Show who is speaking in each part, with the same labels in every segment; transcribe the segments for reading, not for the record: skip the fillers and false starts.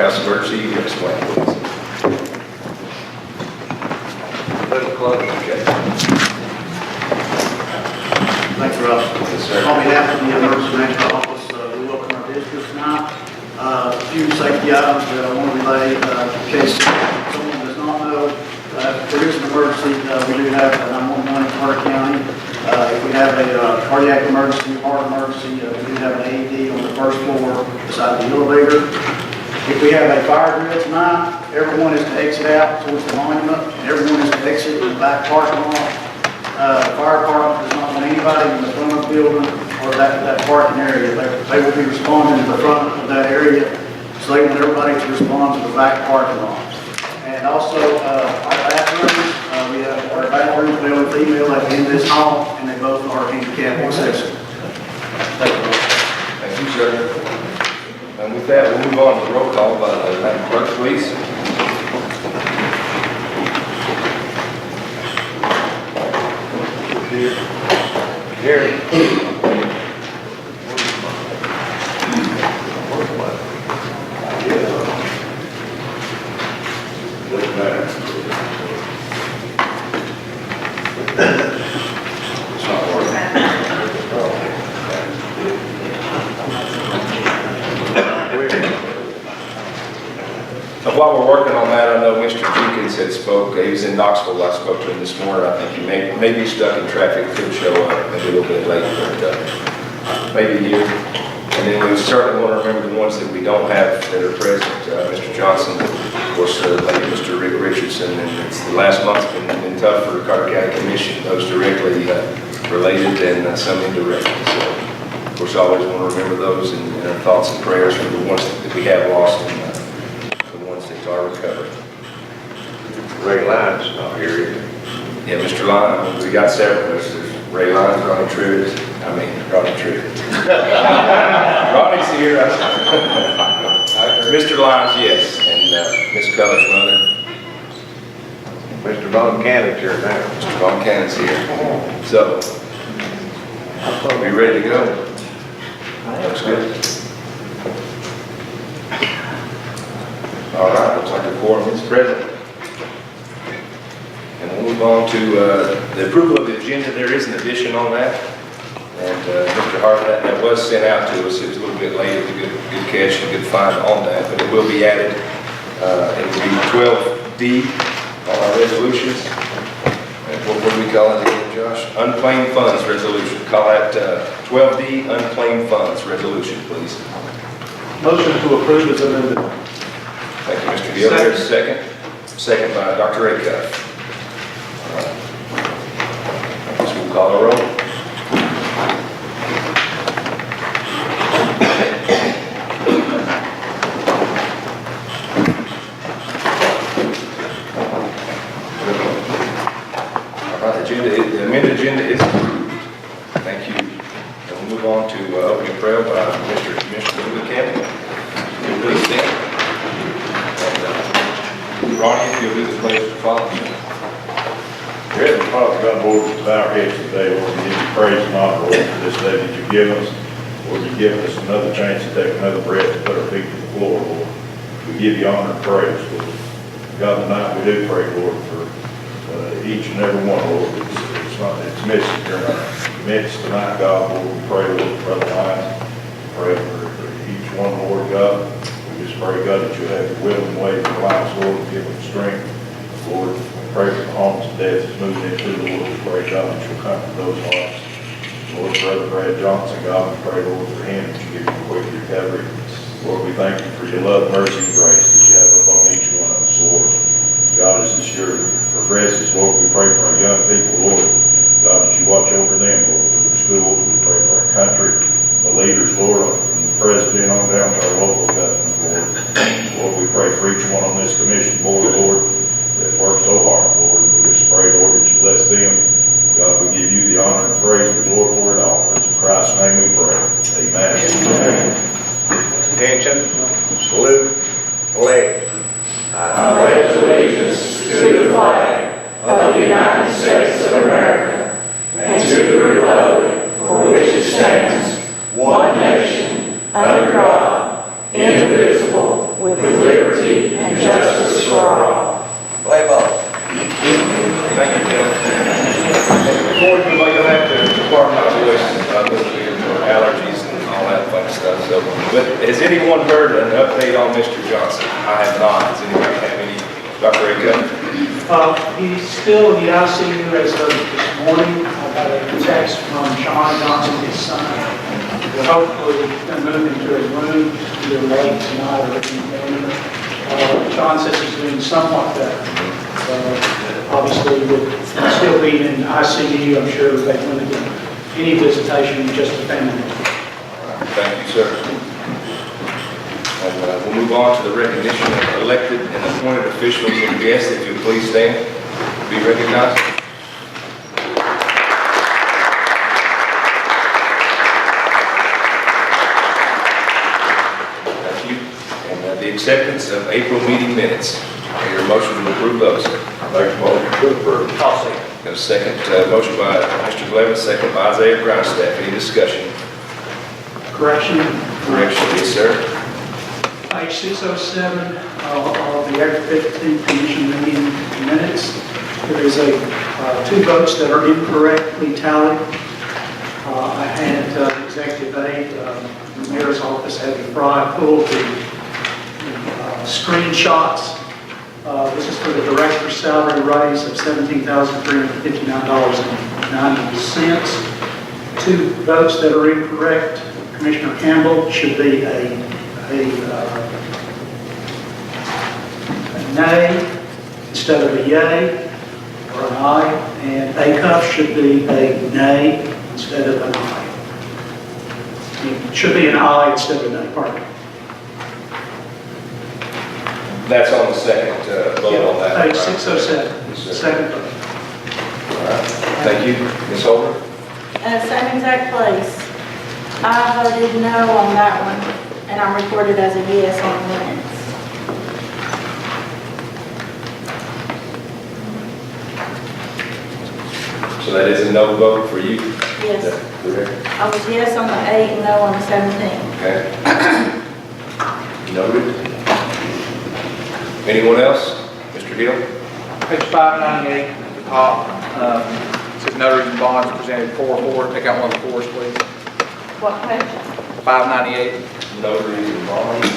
Speaker 1: courthouse emergency. You can explain, please. Little close, okay.
Speaker 2: Thanks, Russ.
Speaker 1: Yes, sir.
Speaker 2: On behalf of the Emergency Management Office, we welcome our visitors tonight. A few safety items that I want to relay in case someone does not know. If there is an emergency, we do have a 911 in Carter County. If we have a cardiac emergency, heart emergency, we do have an AED on the first floor beside the elevator. If we have a fire drill tonight, everyone is to exit out towards the monument, and everyone is to exit in the back parking lot. The fire department does not want anybody in the front of the building or that parking area. They will be responding to the front of that area, so they want everybody to respond to the back parking lot. And also, our bathrooms, we have our bathrooms, male and female, at the end of this hall, and they both are handicap accessible. Thank you.
Speaker 1: Thank you, sir. And with that, we'll move on to the roll call by Madam Clerk, please. Gary. While we're working on that, I know Mr. Jenkins had spoke. He was in Knoxville. I spoke to him this morning. I think he may be stuck in traffic. Could show up maybe a little bit late, but maybe here. And then we certainly want to remember the ones that we don't have that are present. Mr. Johnson, of course, maybe Mr. Rick Richardson, and it's the last month's been tough for the Carter County Commission. Those directly related and some indirectly. So, of course, I always want to remember those in our thoughts and prayers for the ones that we have lost and are recovered.
Speaker 3: Ray Lyons not here either.
Speaker 1: Yeah, Mr. Lyons, we got several. There's Ray Lyons, Ronnie Truitt. Ronnie Truitt. Ronnie's here. Mr. Lyons, yes, and Miss Culler's mother.
Speaker 3: Mr. Von Cannon's here now.
Speaker 1: Mr. Von Cannon's here. So, are we ready to go? Looks good. All right, looks like the quorum is present. And we'll move on to the approval of the agenda. There is an addition on that. And Mr. Hart, that was sent out to us. It was a little bit late. It was a good catch and good find on that. But it will be added. It will be 12D on our resolutions. And what do we call it again, Josh? Unclaimed funds resolution. Call that 12D unclaimed funds resolution, please.
Speaker 2: Motion to approve is amended.
Speaker 1: Thank you, Mr. Gill. There's a second. Second by Dr. Acuff. All right. I guess we'll call a roll. All right, the amended agenda is approved. Thank you. And we'll move on to opening prayer by Mr. Commissioner Campbell. Please stand. Ronnie, if you'll do the pledge to follow.
Speaker 4: Dear Heavenly Father, God, Lord, we bow our heads today, Lord, we give you praise and honor, Lord, for this day that you've given us. Lord, you've given us another chance to take another breath to put our feet to the floor, Lord. We give you honor and praise, Lord. God, tonight we do pray, Lord, for each and every one, Lord. It's missing here in our midst tonight, God, Lord. We pray, Lord, for Brother Lyons. Pray for each one, Lord, God. We just pray, God, that you have your will and way in their lives, Lord, and give them strength, Lord. Pray for the homes and death that's moving into the Lord. We pray, God, that you'll comfort those hearts. Lord, Brother Brad Johnson, God, we pray, Lord, for him that you give him quick recovery. Lord, we thank you for your love, mercy, and grace that you have upon each one of us, Lord. God, as this year progresses, Lord, we pray for our young people, Lord. God, that you watch over them, Lord, for their schools. We pray for our country, the leaders, Lord, from the president on down to our local government, Lord. Lord, we pray for each one on this commission board, Lord, that work so hard, Lord. We just pray, Lord, that you bless them. God, we give you the honor and praise and glory for it all. In Christ's name we pray. Amen.
Speaker 3: Attention, salute, flag.
Speaker 5: I pledge allegiance to the flag of the United States of America and to the republic for which it stands, one nation, under God, indivisible, with liberty
Speaker 1: Has anyone heard an update on Mr. Johnson? I have not. Does anybody have any? Dr. Acuff?
Speaker 6: He's still in the ICU as of this morning. I got a text from Sean Johnson, his son. We're hopefully going to move into his room either late tonight or in the morning. Sean says he's doing somewhat better. Obviously, with still being in ICU, I'm sure they wouldn't get any visitation, just a family.
Speaker 1: Thank you, sir. And we'll move on to the recognition of elected and appointed officials and guests. If you'll please stand, be recognized. Thank you. And the acceptance of April meeting minutes. I hear a motion to approve those.
Speaker 3: Make a motion to approve.
Speaker 1: I'll second. Got a second motion by Mr. Blevins, second by Isaiah Grindstaff. Any discussion?
Speaker 6: Correction.
Speaker 1: Correction, yes, sir.
Speaker 6: Page 607 of the April 15th Commission meeting minutes. There is two votes that are incorrectly tallied. I had Executive Aide, the Mayor's Office, had to pull the screenshots. This is for the Director's salary raise of $17,359.90. Two votes that are incorrect. Commissioner Campbell should be a nay instead of a yay or an aye, and Acuff should be a nay instead of an aye. It should be an aye instead of a nay, pardon me.
Speaker 1: That's on the second vote on that.
Speaker 6: Page 607,
Speaker 1: Yes, sir.
Speaker 6: second vote.
Speaker 1: All right. Thank you. Ms. Holder?
Speaker 7: Same exact place. I voted no on that one, and I'm recorded as a yes on the minutes.
Speaker 1: So that is a no vote for you?
Speaker 7: Yes.
Speaker 1: Is that correct?
Speaker 7: I was yes on the 8 and no on the 17.
Speaker 1: Okay. Noted. Anyone else? Mr. Hill?
Speaker 8: Page 598 at the top, says notaries and bonds presented 4-4. Take out one of the fours, please.
Speaker 7: What page?
Speaker 8: 598.
Speaker 1: Notaries and bonds.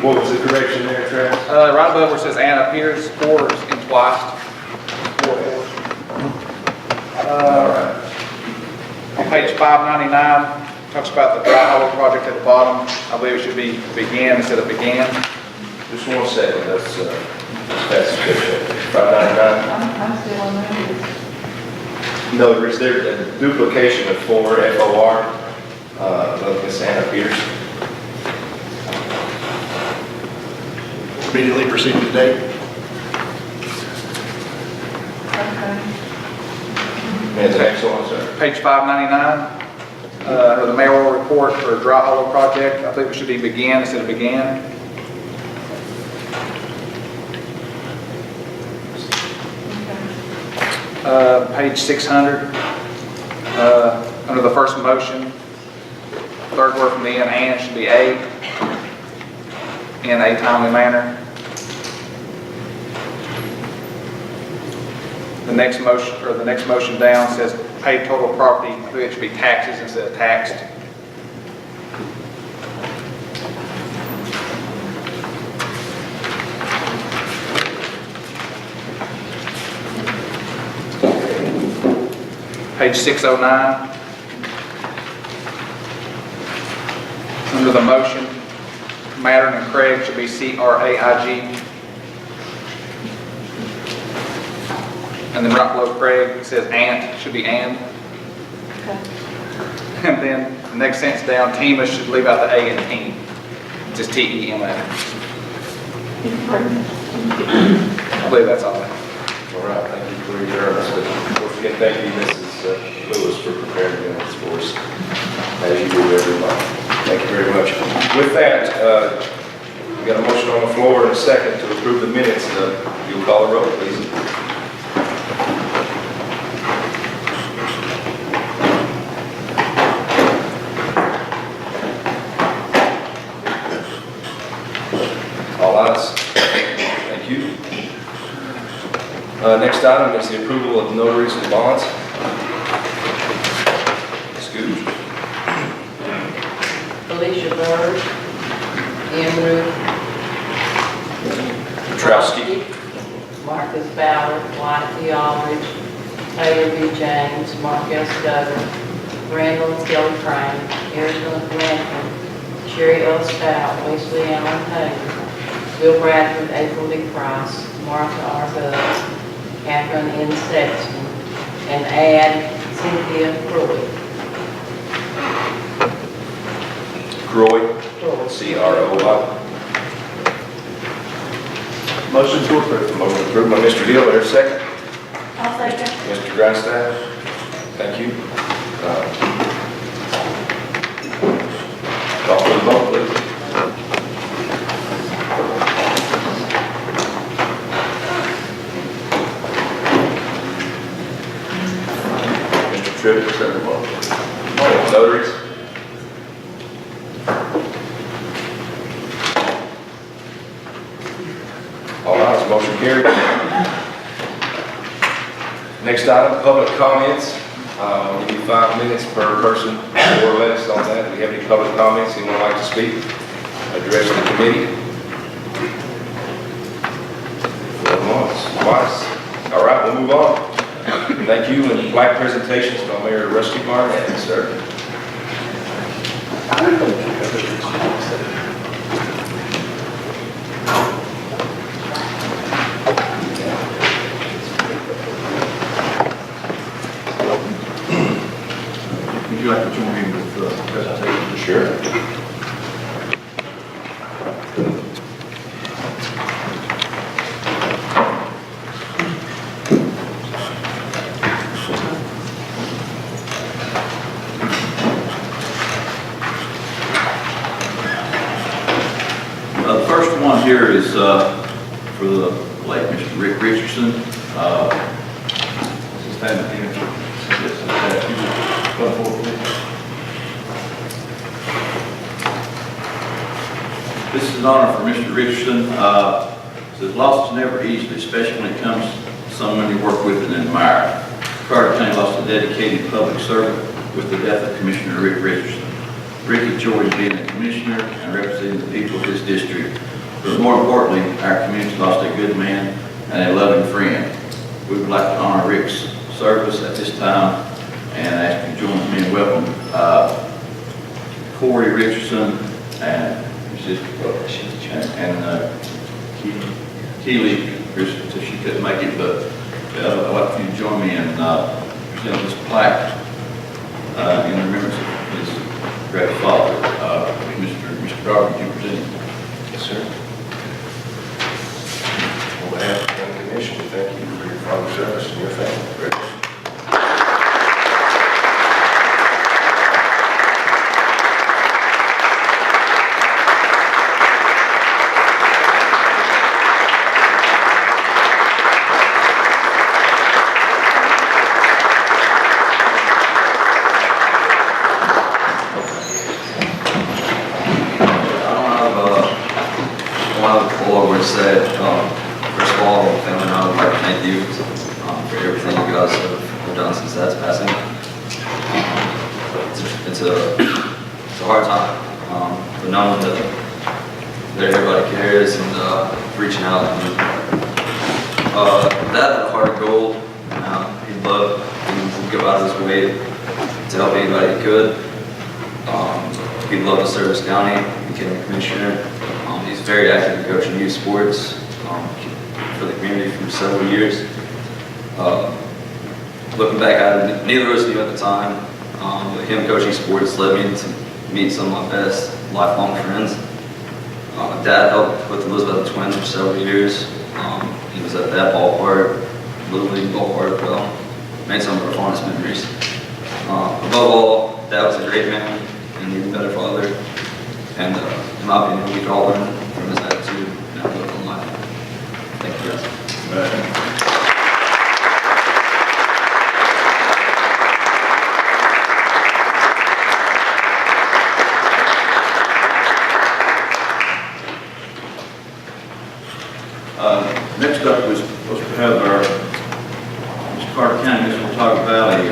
Speaker 1: What was the correction there, Travis?
Speaker 8: Right above where it says and appears, 4 is entwiced. 4-4.
Speaker 1: All right.
Speaker 8: On page 599, talks about the dry hollow project at the bottom. I believe it should be began instead of began.
Speaker 1: Just 1 second. That's good. 599.
Speaker 7: I'm still on the
Speaker 1: Notaries, there's a duplication of 4, F-O-R, of Ms. Anna Peters.
Speaker 9: Immediately proceed to date.
Speaker 1: Ms. Excellent, sir.
Speaker 8: Page 599, under the mayoral report for dry hollow project, I believe it should be began instead of began. Page 600, under the first motion, third word from the end, and should be a, in a timely manner. The next motion down says paid total property, I think it should be taxes instead of taxed. Page 609. Under the motion, Mattern and Craig should be C-R-A-I-G. And then right below Craig, it says and, should be and. And then the next sentence down, Tima should leave out the A in team. It's just T-E-M-A. I believe that's all.
Speaker 1: All right, thank you for your service. Once again, thank you, Mrs. Lewis, for preparing minutes for us, as you do every month. Thank you very much. With that, we got a motion on the floor and a second to approve the minutes. You'll call the roll, please. All ayes. Thank you. Next item is the approval of notaries and bonds.
Speaker 5: Alicia Bird, Andrew
Speaker 1: Petrowski.
Speaker 5: Marcus Ballard, Dwight D. Aldridge, Taylor B. James, Mark S. Duggar, Randall and Kelly Crane, Erica Lampkin, Sherry L. Stout, Wesley Allen Taylor, Will Bradford, April D. Price, Martha R. Buzz, Catherine N. Sexton, and add Cynthia Crowley.
Speaker 1: Croy, C-R-O-Y.
Speaker 3: Motion to approve.
Speaker 1: Motion approved by Mr. Hill, there's a second.
Speaker 7: I'll second.
Speaker 1: Mr. Grindstaff, thank you. Call for the vote, please. Mr. Tripp, second vote. Notaries? All ayes, motion carried. Next item, public comments. We'll give you 5 minutes per person, more or less on that. Do we have any public comments? Anyone like to speak? Address the committee? Going once, twice. All right, we'll move on. Thank you, and flag presentations by Mayor Rusty Martin. Yes, sir.
Speaker 3: Would you like to join me with the presentation?
Speaker 1: Sure.
Speaker 3: The first one here is for the late Mr. Rick Richardson. This is stand here. Yes, come forward, please. This is an honor for Mr. Richardson. Says loss is never easy, especially when it comes to someone you work with and admire. Carter County lost a dedicated public servant with the death of Commissioner Rick Richardson. Rick enjoyed being a commissioner and representing the people of his district. But more importantly, our community lost a good man and a loving friend. We would like to honor Rick's service at this time and ask you to join me in welcome Corey Richardson and Keely Richardson, so she couldn't make it, but I'd like for you to join me in presenting this plaque in remembrance of his great father. Mr. Darby, would you present it?
Speaker 1: Yes, sir. On behalf of the county commission, we thank you for your father's service and your family. Rick.
Speaker 9: Said, first of all, family and I would like to thank you for everything you guys have done since Dad's passing. It's a hard time, but knowing that everybody cares and reaching out. And, Dad had a heart of gold. He'd go out of his way to help anybody he could. He loved to serve his county, became a commissioner. He's very active in coaching youth sports for the community for several years. Looking back at it, neither of us knew at the time, but him coaching sports led me to meet some of my best lifelong friends. Dad helped with Elizabeth Twins for several years. He was at that ballpark, Little League ballpark as well. Made some of our fondest memories. Above all, Dad was a great man and even better father. And in my opinion, we can all learn from his attitude and outlook on life. Thank you, guys.
Speaker 3: Next up, we're supposed to have our Mr. Carter County, Mr. Watauga Valley. We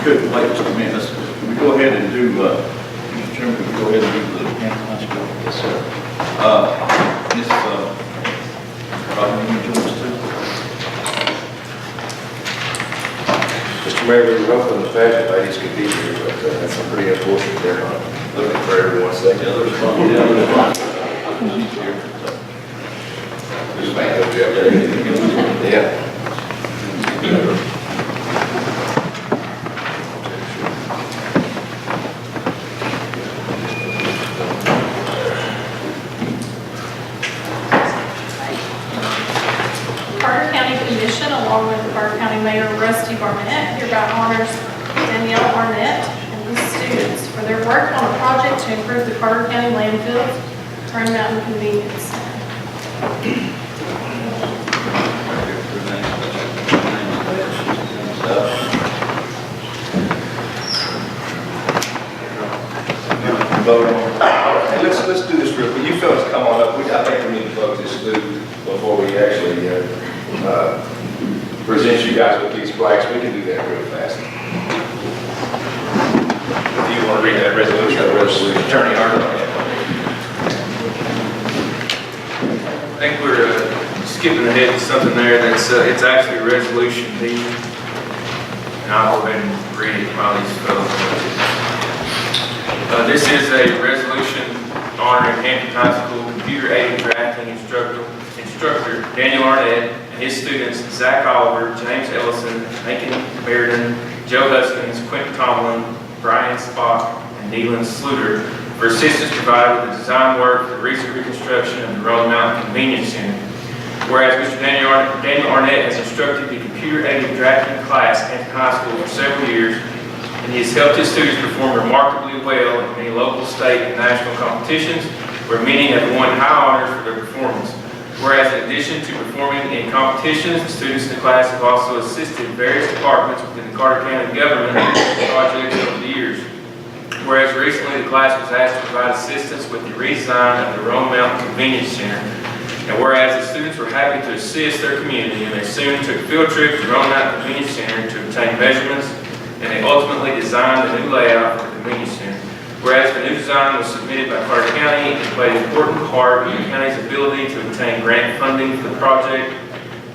Speaker 3: couldn't wait just a minute. We go ahead and do Mr. Chairman, we go ahead and do the Hampton High School. Yes, sir. Ms. Rodney, you join us too?
Speaker 1: Mr. Mayor, we were hoping the pageant ladies could be here, but that's pretty unfortunate. They're not looking for everyone's sake.
Speaker 3: Yeah, there's one. Yeah, there's one. She's here.
Speaker 1: Just make up, yeah.
Speaker 10: Carter County Commission, along with Carter County Mayor Rusty Barnett, hereby honors Danielle Arnett and these students for their work on a project to improve the Carter County landfills, Turn Mountain Convenience Center.
Speaker 1: Vote on. Hey, let's do this real quick. You fellas come on up. I think we need to vote this through before we actually present you guys with these plaques. We can do that real fast. If you want to read that resolution, Attorney Arnold.
Speaker 11: I think we're skipping ahead to something there that's, it's actually a resolution D. And I'll go ahead and read it while these fellows. This is a resolution honoring Hampton High School computer-aided drafting instructor Daniel Arnett and his students Zach Oliver, James Ellison, Macon Bairden, Joe Huskins, Quentin Tomlin, Brian Spock, and Neelan Sluter for assistance provided with the design work for the recent reconstruction of the Roan Mountain Convenience Center. Whereas Mr. Daniel Arnett has instructed the computer-aided drafting class at Hampton High School for several years, and he has helped his students perform remarkably well in many local, state, and national competitions, where many have won high honors for their performance. Whereas in addition to performing in competitions, the students in the class have also assisted various departments within the Carter County government projects over the years. Whereas recently the class was asked to provide assistance with the redesign of the Roan Mountain Convenience Center. And whereas the students were happy to assist their community, and they soon took a field trip to the Roan Mountain Convenience Center to obtain measurements, and they ultimately designed the new layout for the convenience center. Whereas the new design was submitted by Carter County and played an important part in the county's ability to obtain grant funding for the project.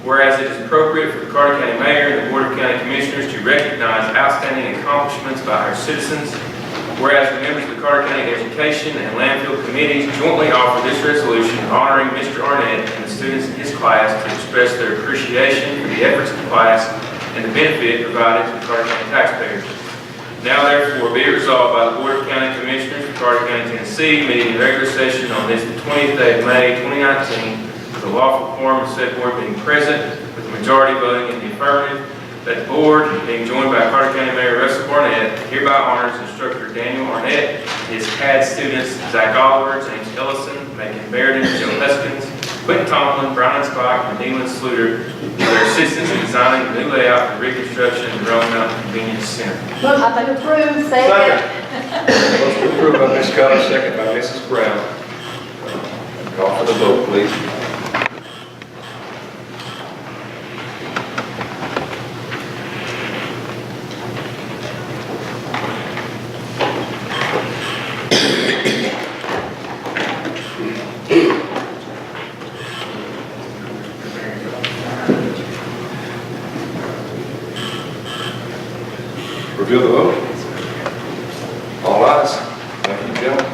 Speaker 11: Whereas it is appropriate for the Carter County Mayor and the Board of County Commissioners to recognize outstanding accomplishments by our citizens. Whereas the members of the Carter County Education and Landfill Committees jointly offer this resolution honoring Mr. Arnett and the students in his class to express their appreciation for the efforts of the class and the benefit provided to the Carter County taxpayers. Now therefore be it resolved by the Board of County Commissioners of Carter County, Tennessee, meeting in regular session on this the 20th day of May 2019, with the lawful quorum of said board being present, with the majority voting in the affirmative, that the board, being joined by Carter County Mayor Russell Barnett, hereby honors instructor Daniel Arnett, his CAD students Zach Oliver, James Ellison, Macon Bairden, Joe Huskins, Quentin Tomlin, Brian Spock, and Neelan Sluter for their assistance in designing the new layout for reconstruction of the Roan Mountain Convenience Center.
Speaker 7: Motion to approve, second.
Speaker 1: Motion approved by Ms. Collins, second by Mrs. Brown. Call for the vote, please. Reveal the vote. All ayes. Thank you, gentlemen.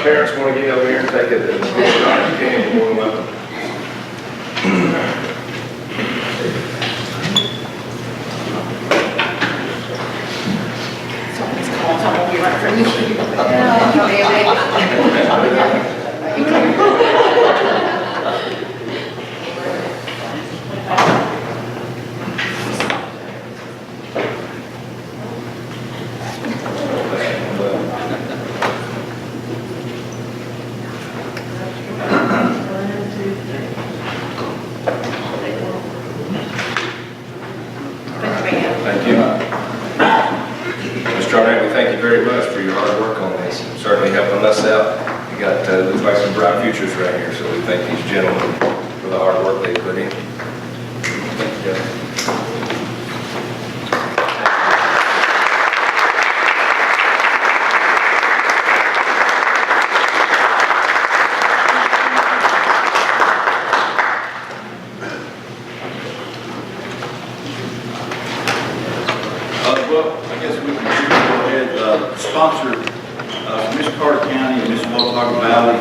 Speaker 1: parents want to get over here and take a shot, you can, you're more than welcome. Thank you. Mr. Arnett, we thank you very much for your hard work on this, and certainly helping us out. You got, looks like some bright futures right here, so we thank these gentlemen for the hard work they put in. Thank you.
Speaker 3: Well, I guess we can go ahead, sponsor, Miss Carter County and Miss Watauga Valley,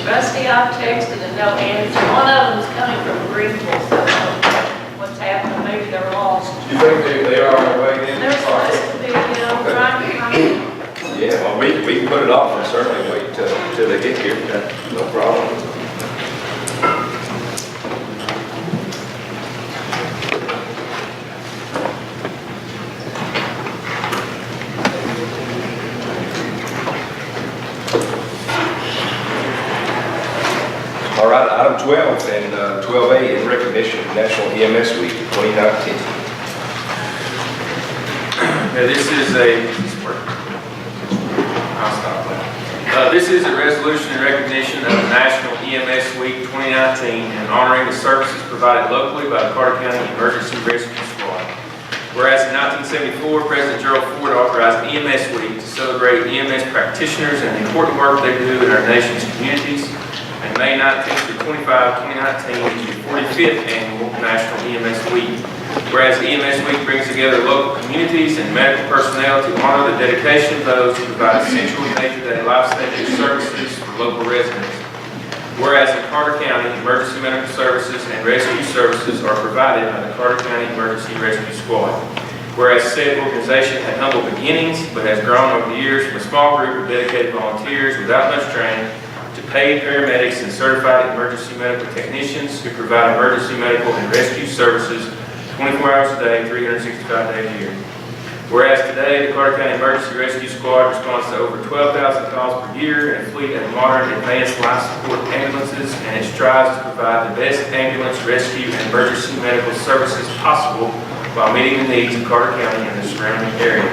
Speaker 5: Rusty, I've texted and no answer. One of them's coming from Greenville, so what's happening, maybe they're lost.
Speaker 1: You think they are on their way in?
Speaker 5: They're supposed to be, trying to find.
Speaker 1: Yeah, well, we can put it off and certainly wait till they get here. No problem. All right, item 12 and 12A in recognition of National EMS Week 2019.
Speaker 11: Now, this is I'll stop there. This is a resolution in recognition of National EMS Week 2019 and honoring the services provided locally by the Carter County Emergency Rescue Squad. Whereas in 1974, President Gerald Ford authorized EMS Week to celebrate EMS practitioners and the important work they do in our nation's communities. And May 19th through 25, 2019 is the 45th annual National EMS Week. Whereas EMS Week brings together local communities and medical personnel to honor the dedication of those who provide essential day-to-day life-saving services for local residents. Whereas in Carter County, emergency medical services and rescue services are provided by the Carter County Emergency Rescue Squad. Whereas said organization had humble beginnings, but has grown over the years from a small group of dedicated volunteers without much training to paid paramedics and certified emergency medical technicians who provide emergency medical and rescue services 24 hours a day, 365 days a year. Whereas today, the Carter County Emergency Rescue Squad responds to over 12,000 calls per year and a fleet of modern advanced life support ambulances, and it strives to provide the best ambulance, rescue, and emergency medical services possible while meeting the needs of Carter County and the surrounding area.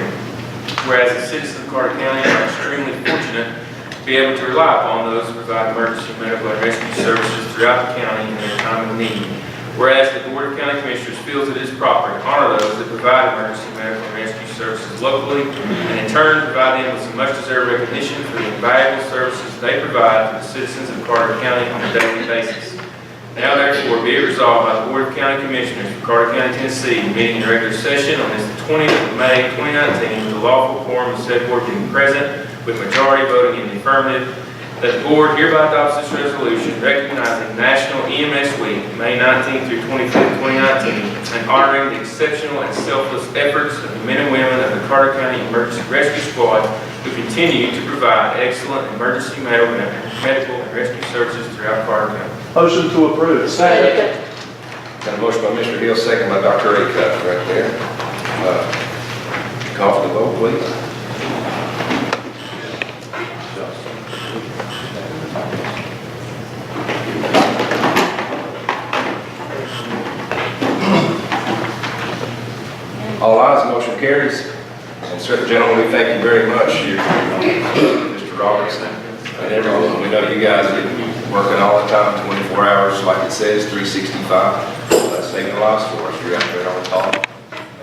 Speaker 11: Whereas the citizens of Carter County are extremely fortunate to be able to rely upon those who provide emergency medical and rescue services throughout the county in their time of need. Whereas the Board of County Commissioners feels it is proper to honor those that provide emergency medical and rescue services locally, and in turn provide them with some much-deserved recognition for the invaluable services they provide to the citizens of Carter County on a daily basis. Now therefore be it resolved by the Board of County Commissioners for Carter County, Tennessee, meeting in regular session on this 20th of May 2019, with the lawful quorum of said board being present, with majority voting in the affirmative, that the board hereby adopts this resolution recognizing National EMS Week, May 19th through 25th, 2019, and honoring the exceptional and selfless efforts of the men and women of the Carter County Emergency Rescue Squad who continue to provide excellent emergency medical and rescue services throughout Carter County.
Speaker 2: Motion to approve.
Speaker 6: Second.
Speaker 1: Got a motion by Mr. Hill, second by Dr. Acuff right there. Call for the vote, please. All ayes, motion carries. And certain gentlemen, we thank you very much, Mr. Robertson, and everyone. We know you guys are working all the time, 24 hours, like it says, 365. Saving lives for us. You're out there on top.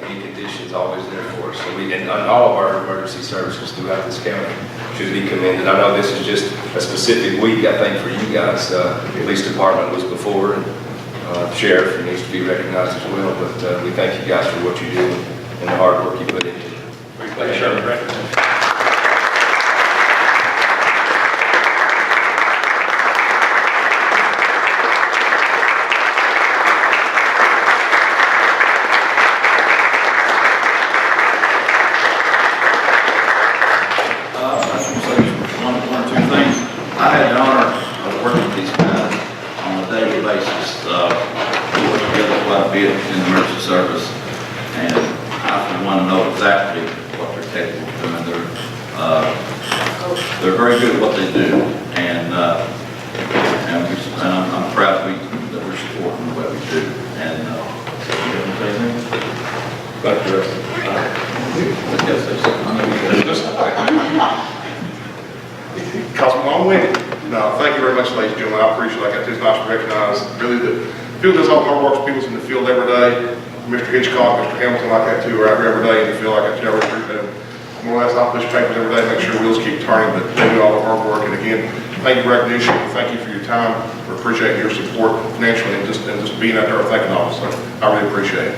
Speaker 1: Any conditions always there for us. So and all of our emergency services throughout this county should be commended. I know this is just a specific week, I think, for you guys. The police department was before, and the sheriff needs to be recognized as well. But we thank you guys for what you do and the hard work you put into it.
Speaker 11: Will you please show the record?
Speaker 3: I just want to say one or two things. I had the honor of working with these guys on a daily basis. We work together quite a bit in the emergency service, and I for one know exactly what they're capable of doing. They're very good at what they do, and I'm proud that we're supporting the way we do. And you have anything?
Speaker 1: Dr. Russell.
Speaker 3: Yes, I know you guys.
Speaker 12: Councilman Long with it. No, thank you very much, ladies and gentlemen. I appreciate it. It's nice to recognize really the field does all the hard work. People's in the field every day. Mr. Hitchcock, Mr. Hamilton, like that too, are out here every day in the field. Like that too, I recruit them. More or less, I push papers every day, make sure wheels keep turning, but they do all the hard work. And again, thank you for recognition. Thank you for your time. We appreciate your support financially and just being out there thanking all of us. So I really appreciate it.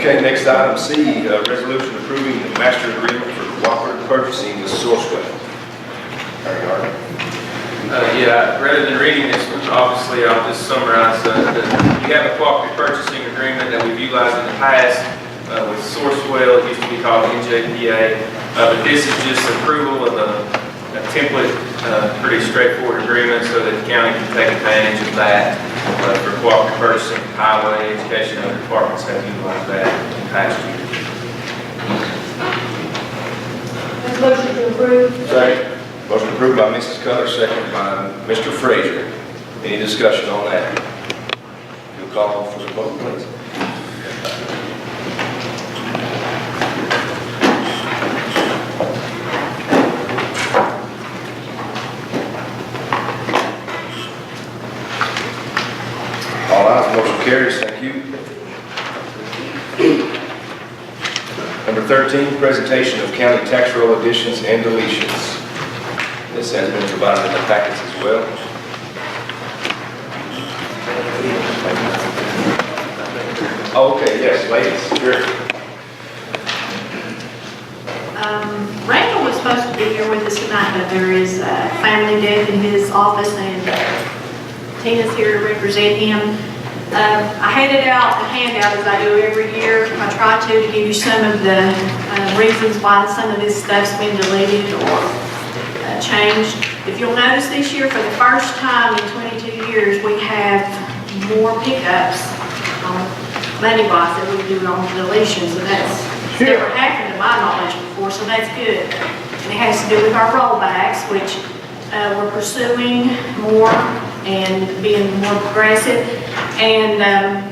Speaker 1: Okay, next item C, resolution approving the master agreement for cooperative purchasing with Sourcewell. Harry Hart.
Speaker 11: Rather than reading this, obviously, I'll just summarize that we have a cooperative purchasing agreement that we've utilized in the past with Sourcewell. It used to be called NJPA, but this is just approval of a template, pretty straightforward agreement so that the county can take advantage of that for cooperative purchasing, highway, education, other departments have utilized that in past years.
Speaker 7: Motion to approve.
Speaker 1: Second. Motion approved by Mrs. Culler, second by Mr. Frazier. Any discussion on that? You'll call for the vote, please. All ayes, motion carries. Thank you. Number 13, presentation of county tax roll additions and deletions. This has been provided in the packets as well. Oh, okay, yes, ladies, sure.
Speaker 13: Randall was supposed to be here with us tonight, but there is a family death in his office, and Tina's here to represent him. I handed out a handout as I do every year. I try to give you some of the reasons why some of this stuff's been deleted or changed. If you'll notice this year, for the first time in 22 years, we have more pickups on money box than we do on deletions, and that's never happened to my knowledge before, so that's good. And it has to do with our rollbacks, which we're pursuing more and being more progressive. And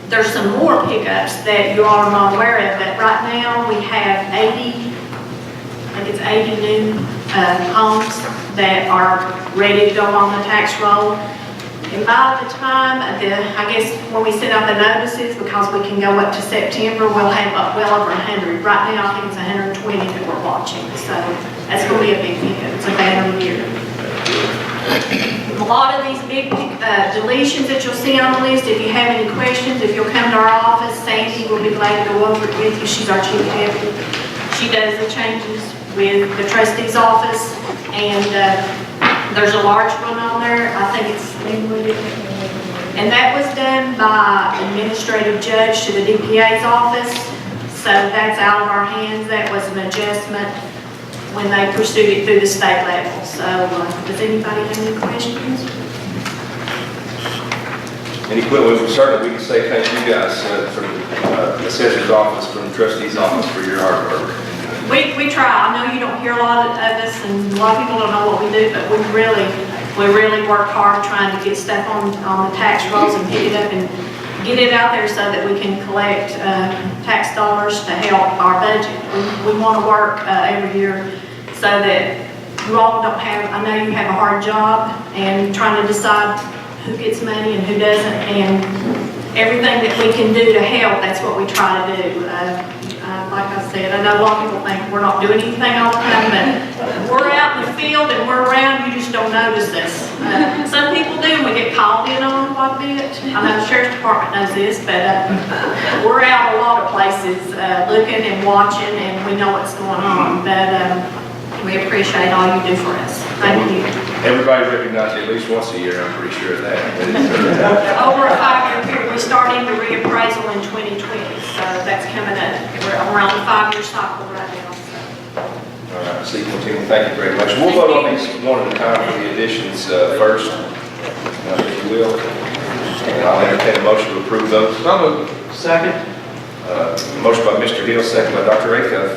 Speaker 13: there's some more pickups that you all are not aware of, but right now we have 80, I think it's 80 new homes that are ready to go on the tax roll. And by the time, I guess when we send out the notices, because we can go up to September, we'll have well over 100. Right now, I think it's 120 that we're watching. So that's going to be a big pickup. It's a banner year. A lot of these big deletions that you'll see on the list, if you have any questions, if you'll come to our office, Sandy will be glad to go over it with you. She's our chief deputy. She does the changes with the trustee's office, and there's a large one on there. I think it's Linwood. And that was done by administrative judge to the DPA's office. So that's out of our hands. That was an adjustment when they pursued it through the state level. So, does anybody have any questions?
Speaker 1: Any questions? Certainly, we can say thank you guys for the assessor's office, from the trustee's office for your hard work.
Speaker 13: We try. I know you don't hear a lot of us, and a lot of people don't know what we do, but we really work hard trying to get stuff on the tax rolls and pick it up and get it out there so that we can collect tax dollars to help our budget. We want to work every year so that you all don't have, I know you have a hard job and trying to decide who gets money and who doesn't, and everything that we can do to help, that's what we try to do. Like I said, I know a lot of people think we're not doing anything all the time, but we're out in the field and we're around, you just don't notice us. Some people do, and we get called in on quite a bit. I know the sheriff's department knows this, but we're out a lot of places looking and watching, and we know what's going on. But we appreciate all you do for us. Thank you.
Speaker 1: Everybody recognizes you at least once a year, I'm pretty sure of that.
Speaker 13: Over a 5-year period, we're starting the reappraisal in 2020, so that's coming up. We're around the 5-year cycle right now. So.
Speaker 1: All right, Sequel team, thank you very much. We'll vote on these one at a time for the additions first, if you will. And I'll entertain a motion to approve those.
Speaker 2: Second.
Speaker 1: Motion by Mr. Hill, second by Dr. Acuff.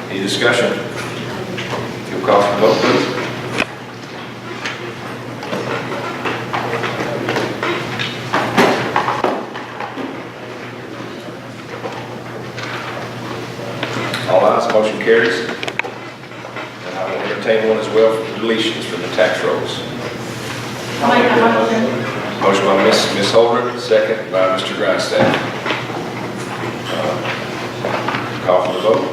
Speaker 1: Any discussion? You'll call for the vote, please. All ayes, motion carries. And I will entertain one as well for deletions from the tax rolls.
Speaker 7: I'll make that motion.
Speaker 1: Motion by Ms. Holder, second by Mr. Grindstaff. Call for the vote.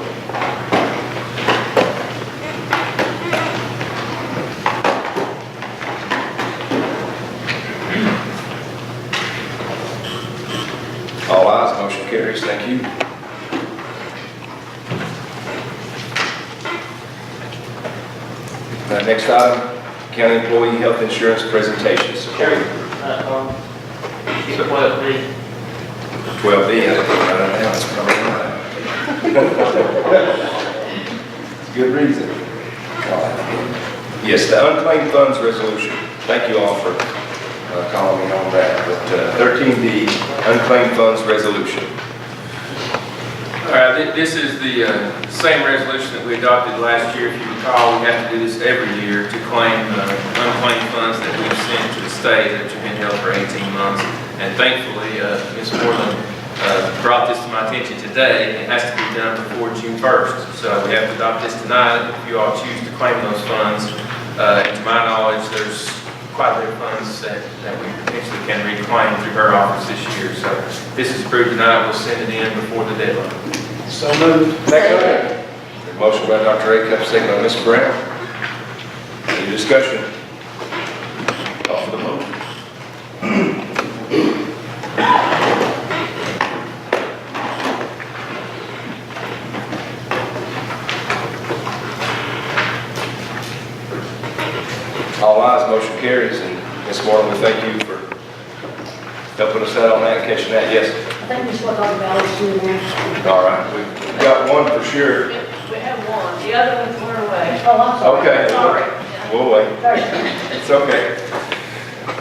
Speaker 1: All ayes, motion carries. Thank you. Next item, county employee health insurance presentations.
Speaker 14: Sure. 12B.
Speaker 1: 12B, I didn't put that down, it's probably right. Good reason. Yes, the unclaimed funds resolution. Thank you all for calling me on that. But 13B, unclaimed funds resolution.
Speaker 11: All right, this is the same resolution that we adopted last year. If you recall, we have to do this every year to claim unclaimed funds that we've sent to the state that have been held for 18 months. And thankfully, Ms. Moreland brought this to my attention today. It has to be done before June 1st. So we have to adopt this tonight if you all choose to claim those funds. And to my knowledge, there's quite a bit of funds that we potentially can reclaim through her office this year. So this is approved tonight. We'll send it in before the deadline.
Speaker 2: So moved.
Speaker 1: Second. Motion by Dr. Acuff, second by Ms. Brown. Any discussion? Call for the vote. All ayes, motion carries, and Ms. Moreland, we thank you for helping us out on that, catching that. Yes?
Speaker 7: I think we should talk about it soon.
Speaker 1: All right, we've got one for sure.
Speaker 5: We have one, the other one's went away.
Speaker 7: Oh, I'm sorry.
Speaker 1: Okay.
Speaker 7: Sorry.
Speaker 1: We'll wait.
Speaker 7: Sorry.
Speaker 1: It's okay.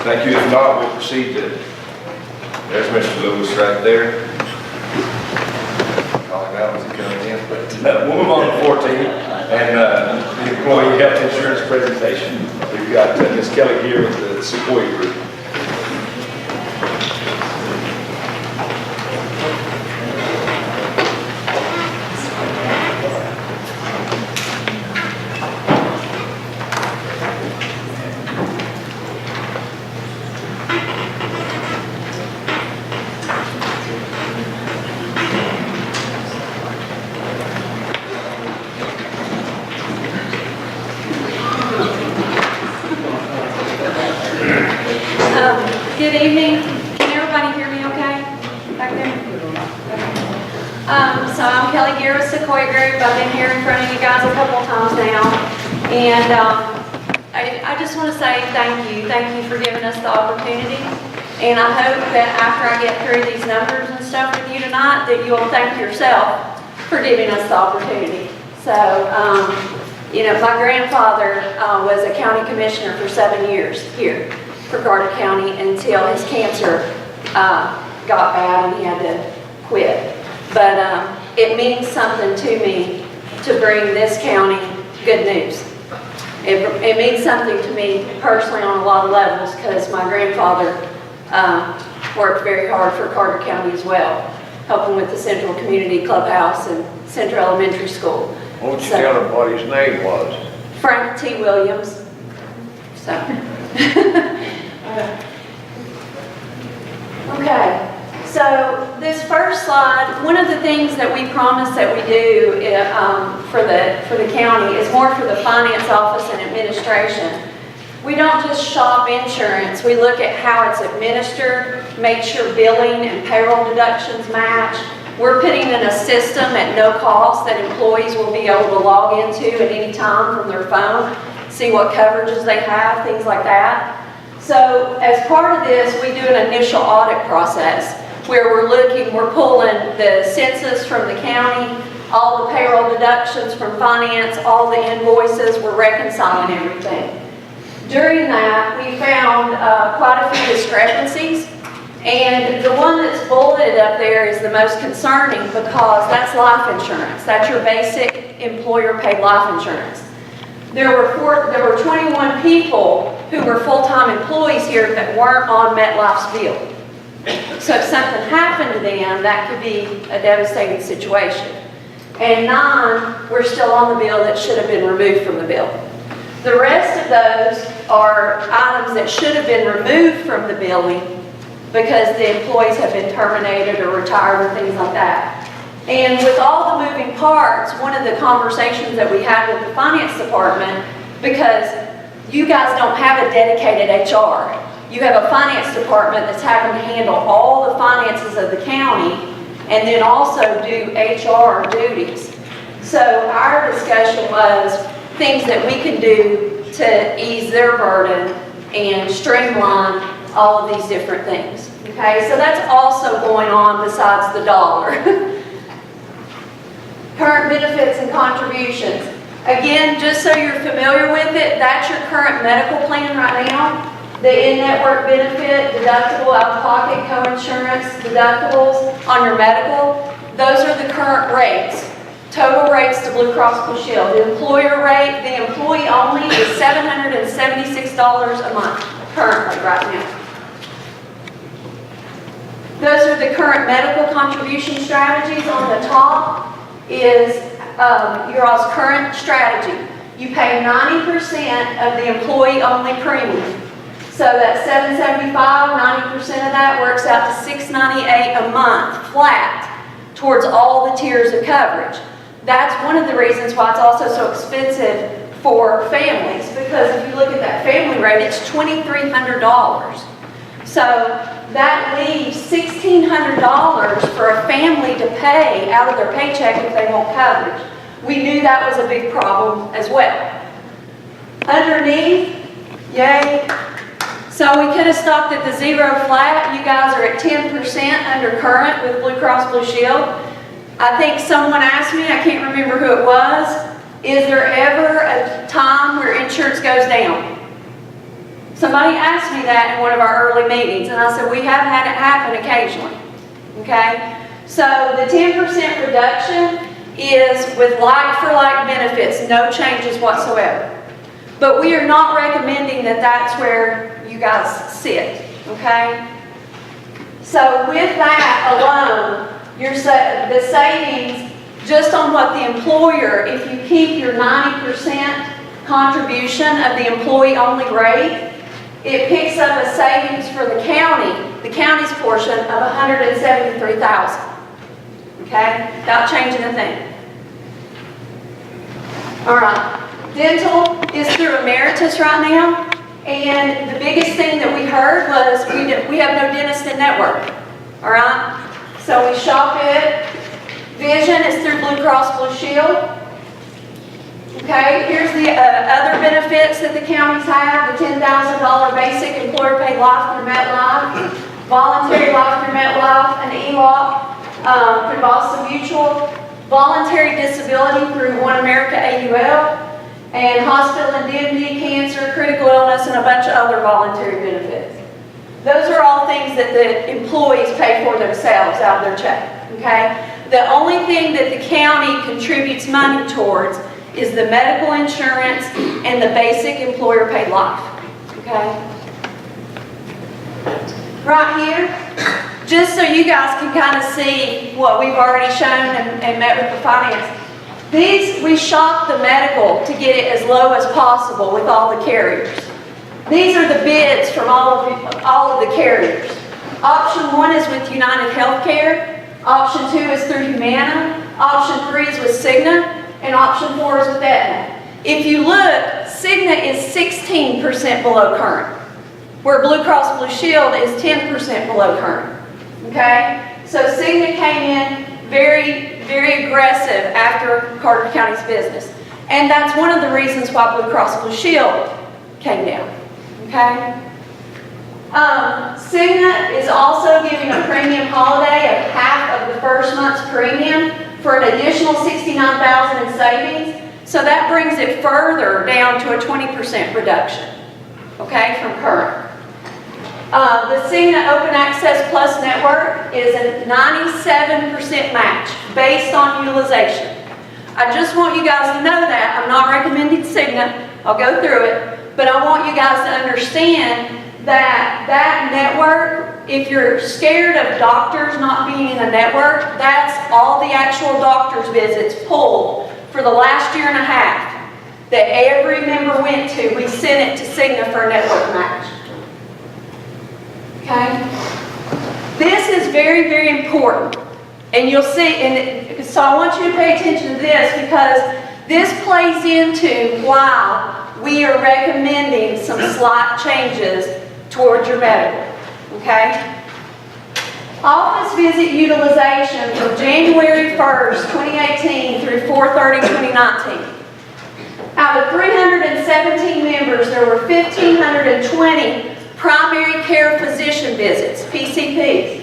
Speaker 1: Thank you. If not, we'll proceed to, there's Mr. Lewis right there. Calling out as he coming in, but we'll move on to 14, and the employee health insurance presentation. We've got Ms. Kelly here with the Sequoia Group.
Speaker 15: Good evening. Can everybody hear me okay back there? So I'm Kelly Gear with Sequoia Group. I've been here in front of you guys a couple of times now. And I just want to say thank you. Thank you for giving us the opportunity. And I hope that after I get through these numbers and stuff with you tonight, that you'll thank yourself for giving us the opportunity. So You know, my grandfather was a county commissioner for 7 years here for Carter County until his cancer got bad and he had to quit. But it means something to me to bring this county good news. It means something to me personally on a lot of levels because my grandfather worked very hard for Carter County as well, helping with the Central Community Clubhouse and Central Elementary School.
Speaker 14: Won't you tell him what his name was?
Speaker 15: Frank T. Williams. So. Okay. So this first slide, one of the things that we promise that we do for the county is more for the finance office and administration. We don't just shop insurance. We look at how it's administered, make sure billing and payroll deductions match. We're putting in a system at no cost that employees will be able to log into at any time from their phone, see what coverages they have, things like that. So as part of this, we do an initial audit process where we're pulling the census from the county, all the payroll deductions from finance, all the invoices, we're reconciling everything. During that, we found quite a few discrepancies, and the one that's bulleted up there is the most concerning because that's life insurance. That's your basic employer-paid life insurance. There were 21 people who were full-time employees here that weren't on MetLife's bill. So if something happened to them, that could be a devastating situation. And 9 were still on the bill that should have been removed from the bill. The rest of those are items that should have been removed from the billing because the employees have been terminated or retired or things like that. And with all the moving parts, one of the conversations that we had with the finance department, because you guys don't have a dedicated HR, you have a finance department that's having to handle all the finances of the county and then also do HR duties. So our discussion was things that we can do to ease their burden and streamline all of these different things. Okay, so that's also going on besides the dollar. Current benefits and contributions. Again, just so you're familiar with it, that's your current medical plan right now. The in-network benefit, deductible, out-of-pocket, co-insurance, deductibles on your medical, those are the current rates. Total rates to Blue Cross Blue Shield. The employer rate, the employee only is $776 a month currently right now. Those are the current medical contribution strategies. On the top is your all's current strategy. You pay 90% of the employee-only premium. So that $775, 90% of that works out to $698 a month flat towards all the tiers of coverage. That's one of the reasons why it's also so expensive for families, because if you look at that family rate, it's $2,300. So that leaves $1,600 for a family to pay out of their paycheck if they want coverage. We knew that was a big problem as well. Underneath, yay. So we could have stopped at the 0 flat. You guys are at 10% under current with Blue Cross Blue Shield. I think someone asked me, I can't remember who it was, is there ever a time where insurance goes down? Somebody asked me that in one of our early meetings, and I said, we have had it happen occasionally, okay? So the 10% reduction is with like-for-like benefits, no changes whatsoever. But we are not recommending that that's where you guys sit, okay? So with that alone, the savings just on what the employer, if you keep your 90% contribution of the employee-only rate, it picks up a savings for the county's portion of $173,000, okay? Without changing a thing. All right. Dental is through Emeritus right now, and the biggest thing that we heard was we have no dentist in network, all right? So we shop it. Vision is through Blue Cross Blue Shield. Okay, here's the other benefits that the counties have, the $10,000 basic employer-paid life through MetLife, voluntary life through MetLife, an ELOC through Boston Mutual, voluntary disability through One America AUL, and hospital indemnity, cancer, critical illness, and a bunch of other voluntary benefits. Those are all things that the employees pay for themselves out of their check, okay? The only thing that the county contributes money towards is the medical insurance and the basic employer paid life, okay? Right here, just so you guys can kind of see what we've already shown and met with the finance. These, we shop the medical to get it as low as possible with all the carriers. These are the bids from all of the carriers. Option 1 is with United Healthcare. Option 2 is through Humana. Option 3 is with Cigna. And option 4 is with Aetna. If you look, Cigna is 16% below current, where Blue Cross Blue Shield is 10% below current. Okay? So Cigna came in very, very aggressive after Carter County's business. And that's one of the reasons why Blue Cross Blue Shield came down. Okay? Cigna is also giving a premium holiday of half of the first month's premium for an additional $69,000 in savings. So that brings it further down to a 20% reduction, okay, from current. The Cigna Open Access Plus network is a 97% match based on utilization. I just want you guys to know that. I'm not recommending Cigna. I'll go through it. But I want you guys to understand that that network, if you're scared of doctors not being in a network, that's all the actual doctor's visits pulled for the last year and a half that every member went to. We sent it to Cigna for a network match. Okay? This is very, very important. And you'll see, and so I want you to pay attention to this because this plays into why we are recommending some slight changes towards your medical, okay? Office visit utilization from January 1st, 2018 through 4/30/2019. Out of 317 members, there were 1,520 primary care physician visits, PCPs.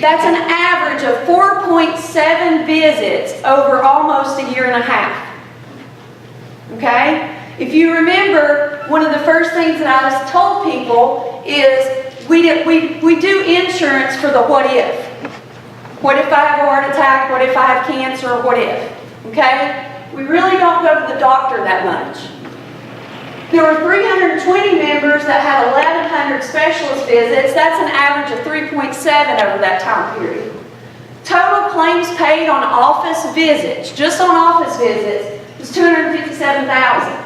Speaker 15: That's an average of 4.7 visits over almost a year and a half, okay? If you remember, one of the first things that I was told people is we do insurance for the what if. What if I have a heart attack? What if I have cancer? What if? Okay? We really don't go to the doctor that much. There were 320 members that had 1,100 specialist visits. That's an average of 3.7 over that time period. Total claims paid on office visits, just on office visits, was $257,000.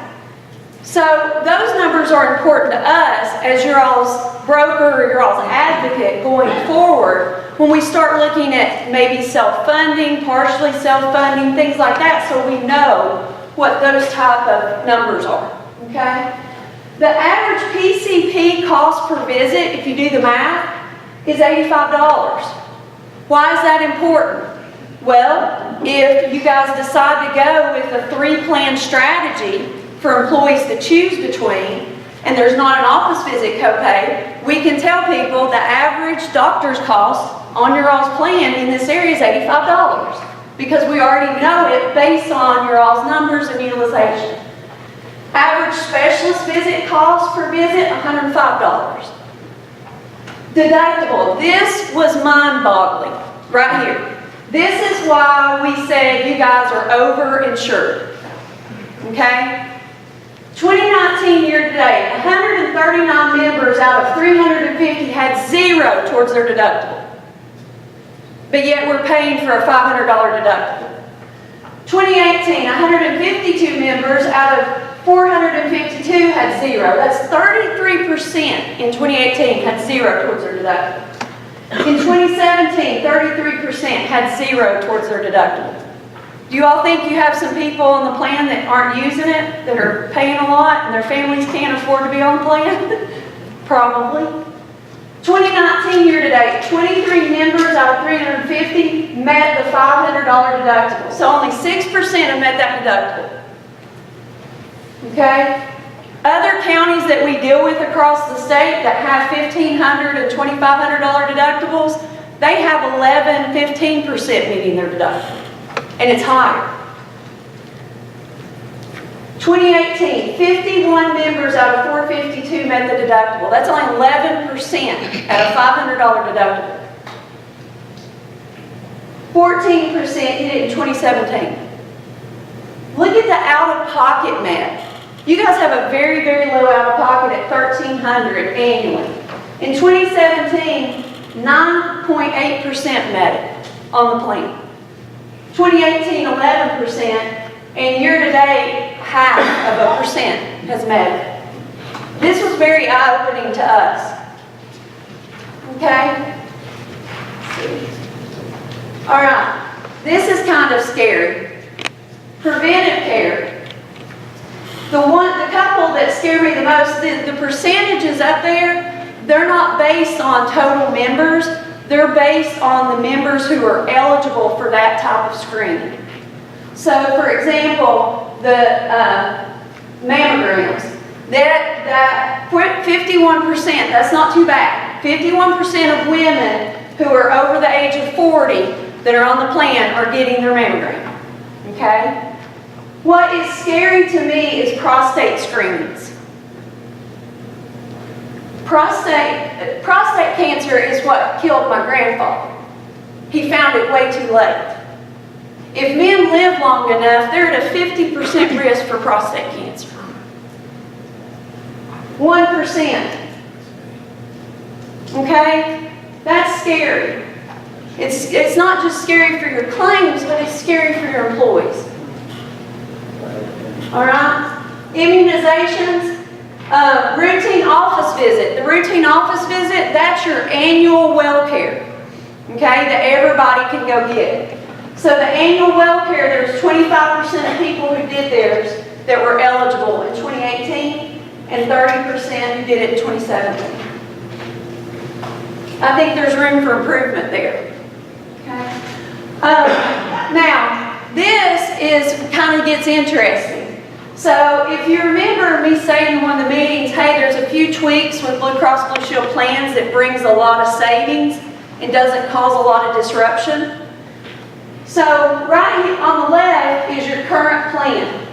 Speaker 15: So those numbers are important to us as your all's broker or your all's advocate going forward when we start looking at maybe self-funding, partially self-funding, things like that, so we know what those type of numbers are, okay? The average PCP cost per visit, if you do the math, is $85. Why is that important? Well, if you guys decide to go with a 3-plan strategy for employees to choose between, and there's not an office visit copay, we can tell people the average doctor's cost on your all's plan in this area is $85 because we already know it based on your all's numbers and utilization. Average specialist visit cost per visit, $105. Deductible, this was mind-boggling right here. This is why we said you guys are over-insured, okay? 2019 year-to-date, 139 members out of 350 had zero towards their deductible. But yet we're paying for a $500 deductible. 2018, 152 members out of 452 had zero. That's 33% in 2018 had zero towards their deductible. In 2017, 33% had zero towards their deductible. Do you all think you have some people on the plan that aren't using it, that are paying a lot, and their families can't afford to be on the plan? Probably. 2019 year-to-date, 23 members out of 350 met the $500 deductible. So only 6% have met that deductible. Okay? Other counties that we deal with across the state that have $1,500 and $2,500 deductibles, they have 11, 15% meeting their deductible. And it's higher. 2018, 51 members out of 452 met the deductible. That's only 11% at a $500 deductible. 14% did it in 2017. Look at the out-of-pocket met. You guys have a very, very low out-of-pocket at $1,300 annually. In 2017, 9.8% met it on the plan. 2018, 11%. And year-to-date, half of a percent has met it. This was very eye-opening to us. Okay? All right. This is kind of scary. Preventive care. The couple that scare me the most, the percentages up there, they're not based on total members. They're based on the members who are eligible for that type of screening. So, for example, the mammograms, that 51%, that's not too bad. 51% of women who are over the age of 40 that are on the plan are getting their mammogram, okay? What is scary to me is prostate screenings. Prostate cancer is what killed my grandfather. He found it way too late. If men live long enough, they're at a 50% risk for prostate cancer. 1%. Okay? That's scary. It's not just scary for your claims, but it's scary for your employees. All right? Immunizations, routine office visit. The routine office visit, that's your annual well care. Okay? That everybody can go get. So the annual well care, there's 25% of people who did theirs that were eligible in 2018 and 30% who did it in 2017. I think there's room for improvement there. Okay. Now, this kind of gets interesting. So if you remember me saying in one of the meetings, hey, there's a few tweaks with Blue Cross Blue Shield plans that brings a lot of savings and doesn't cause a lot of disruption. So right here on the left is your current plan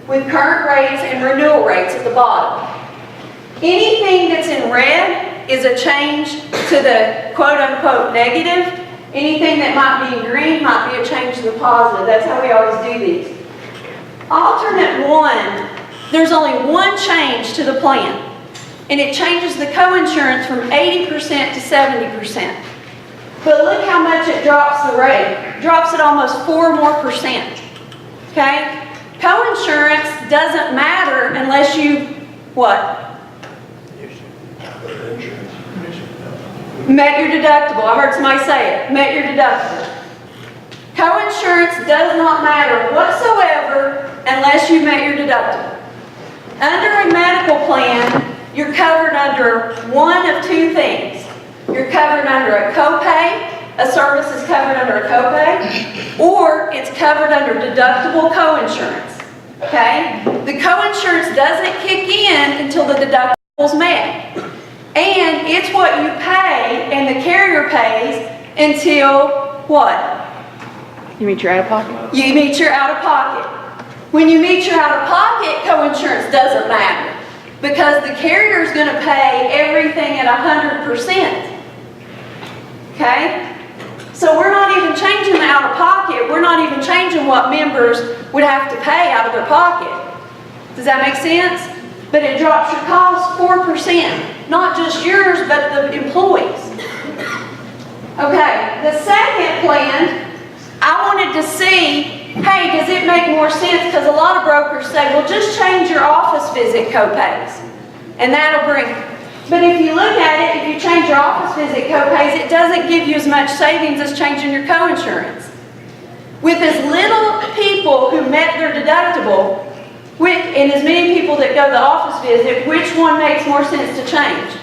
Speaker 15: with current rates and renewal rates at the bottom. Anything that's in red is a change to the quote-unquote negative. Anything that might be in green might be a change to the positive. That's how we always do these. Alternate one, there's only one change to the plan, and it changes the coinsurance from 80% to 70%. But look how much it drops the rate. It drops it almost 4% more. Okay? Coinsurance doesn't matter unless you, what? Met your deductible. I heard somebody say it. Met your deductible. Coinsurance does not matter whatsoever unless you met your deductible. Under a medical plan, you're covered under one of two things. You're covered under a copay, a service is covered under a copay, or it's covered under deductible coinsurance. Okay? The coinsurance doesn't kick in until the deductible's met. And it's what you pay and the carrier pays until what?
Speaker 16: You meet your out-of-pocket?
Speaker 15: You meet your out-of-pocket. When you meet your out-of-pocket, coinsurance doesn't matter because the carrier is going to pay everything at 100%. Okay? So we're not even changing the out-of-pocket. We're not even changing what members would have to pay out of their pocket. Does that make sense? But it drops your cost 4%. Not just yours, but the employees. Okay, the second plan, I wanted to see, hey, does it make more sense? Because a lot of brokers say, well, just change your office visit copays. And that'll bring, but if you look at it, if you change your office visit copays, it doesn't give you as much savings as changing your coinsurance. With as little people who met their deductible, and as many people that go to the office visit, which one makes more sense to change?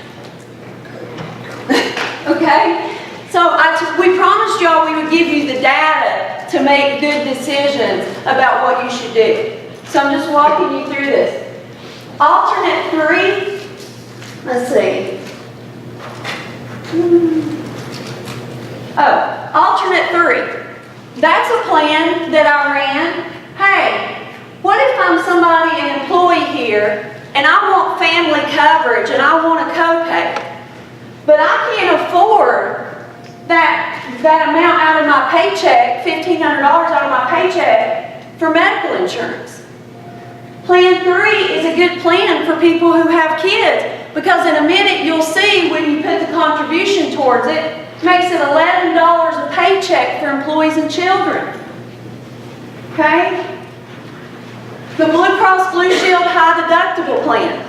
Speaker 15: Okay? So we promised y'all we would give you the data to make good decisions about what you should do. So I'm just walking you through this. Alternate 3, let's see. Oh, alternate 3. That's a plan that I ran. Hey, what if I'm somebody and here and I want family coverage and I want a copay, but I can't afford that amount out of my paycheck, $1,500 out of my paycheck for medical insurance. Plan 3 is a good plan for people who have kids, because in a minute you'll see when you put the contribution towards it, makes it $11 a paycheck for employees and children. Okay? The Blue Cross Blue Shield high deductible plan.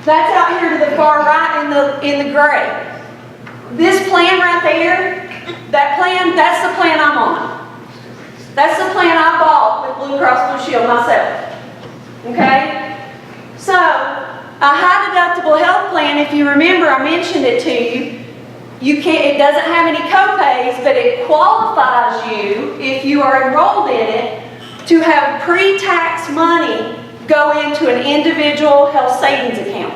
Speaker 15: That's out here to the far right in the gray. This plan right there, that plan, that's the plan I'm on. That's the plan I bought with Blue Cross Blue Shield myself. Okay? So, a high deductible health plan, if you remember, I mentioned it to you, it doesn't have any copays, but it qualifies you, if you are enrolled in it, to have pre-tax money go into an individual health savings account.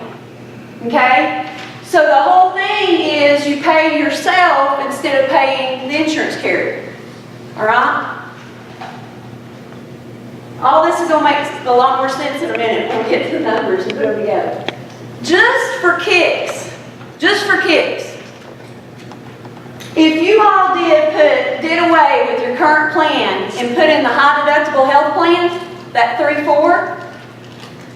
Speaker 15: Okay? So the whole thing is you pay yourself instead of paying the insurance carrier. Alright? All this is going to make a lot more sense in a minute when we get to the numbers and put them together. Just for kicks, if you all did away with your current plan and put in the high deductible health plan, that 3-4,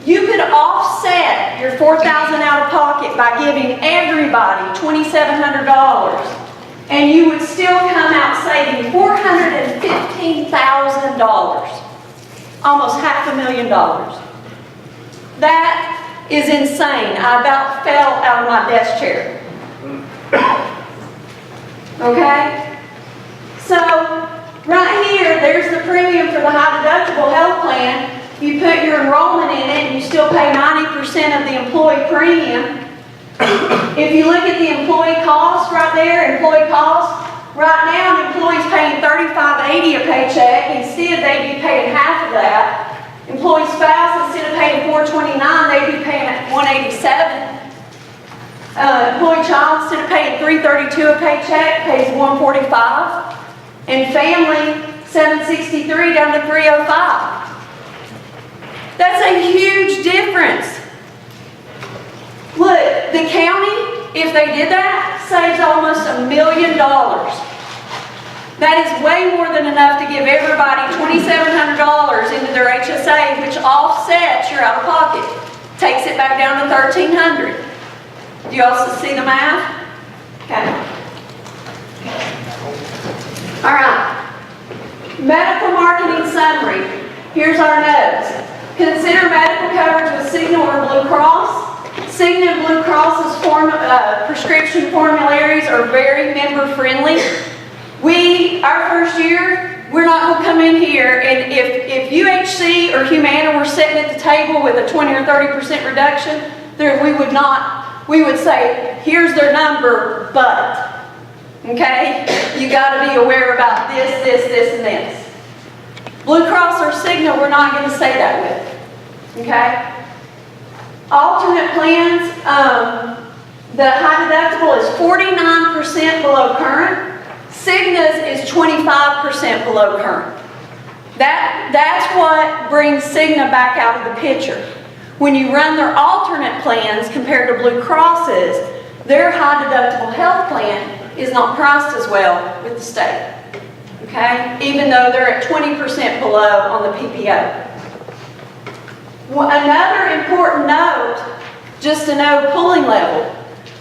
Speaker 15: you could offset your $4,000 out of pocket by giving everybody $2,700, and you would still come out saving $415,000, almost $500,000. That is insane. I about fell out of my desk chair. Okay? So, right here, there's the premium for the high deductible health plan. You put your enrollment in it, and you still pay 90% of the employee premium. If you look at the employee cost right there, employee cost, right now an employee's paying $35.80 a paycheck. Instead, they'd be paying half of that. Employee spouse, instead of paying $429, they'd be paying $187. Employee child, instead of paying $332 a paycheck, pays $145. And family, $763 down to $305. That's a huge difference. Look, the county, if they did that, saves almost $1 million. That is way more than enough to give everybody $2,700 into their HSA, which offsets your out-of-pocket. Takes it back down to $1,300. Do you also see the math? Okay. All right. Medical marketing summary. Here's our notes. Consider medical coverage with Cigna or Blue Cross. Cigna and Blue Cross's prescription formularies are very member-friendly. Our first year, we're not going to come in here, and if UHC or Humana were sitting at the table with a 20 or 30% reduction, we would say, here's their number, but, okay? You got to be aware about this, and this. Blue Cross or Cigna, we're not going to say that with, okay? Alternate plans, the high deductible is 49% below current. Cigna's is 25% below current. That's what brings Cigna back out of the picture. When you run their alternate plans compared to Blue Cross's, their high deductible health plan is not priced as well with the state. Okay? Even though they're at 20% below on the PPO. Well, another important note, just to know pulling level,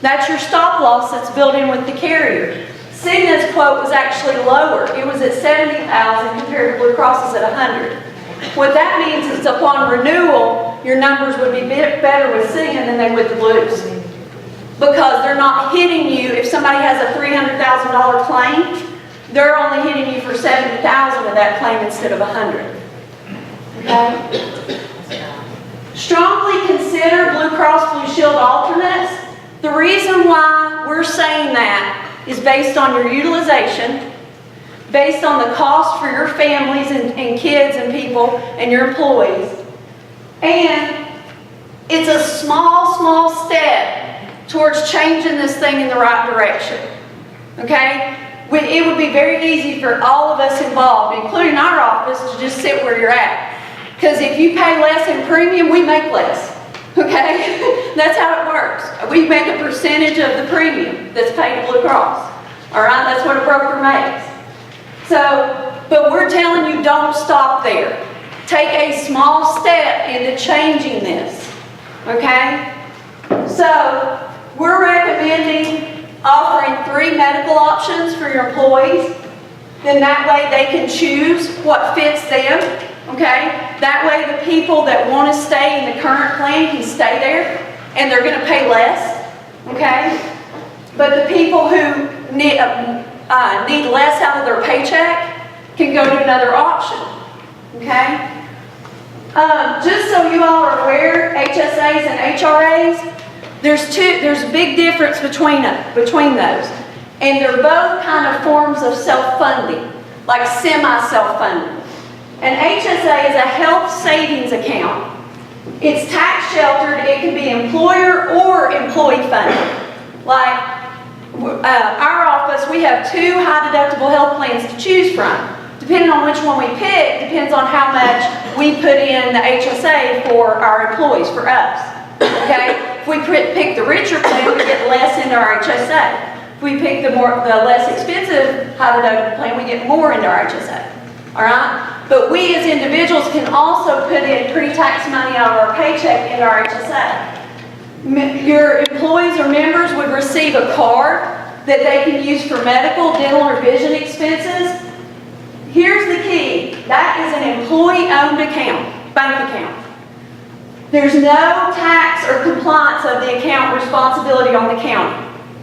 Speaker 15: that's your stop loss that's built in with the carrier. Cigna's quote was actually lower. It was at $70,000 compared to Blue Cross's at $100,000. What that means is upon renewal, your numbers would be better with Cigna than they would the Blues. Because they're not hitting you, if somebody has a $300,000 claim, they're only hitting you for $70,000 of that claim instead of $100,000. Okay? Strongly consider Blue Cross Blue Shield alternates. The reason why we're saying that is based on your utilization, based on the cost for your families and kids and people and your employees. And it's a small step towards changing this thing in the right direction. Okay? It would be very easy for all of us involved, including our office, to just sit where you're at. Because if you pay less in premium, we make less. okay? That's how it works. We make a percentage of the premium that's paid to Blue Cross, all right? That's what a broker makes. So, but we're telling you, don't stop there. Take a small step into changing this, okay? So, we're recommending offering 3 medical options for your employees. Then that way they can choose what fits them, okay? That way the people that want to stay in the current plan can stay there, and they're going to pay less, okay? But the people who need less out of their paycheck can go to another option, okay? Just so you all are aware, HSAs and HRAs, there's a big difference between those. And they're both kind of forms of self-funding, like semi-self-funding. An HSA is a health savings account. It's tax sheltered. It can be employer or employee funded. Like our office, we have 2 high deductible health plans to choose from. Depending on which one we pick, depends on how much we put in the HSA for our employees, for us. Okay? If we pick the richer plan, we get less into our HSA. If we pick the less expensive high deductible plan, we get more into our HSA. All right? But we as individuals can also put in pre-tax money out of our paycheck into our HSA. Your employees or members would receive a card that they can use for medical, dental, or vision expenses. Here's the key. That is an employee-owned account, bank account. There's no tax or compliance of the account responsibility on the county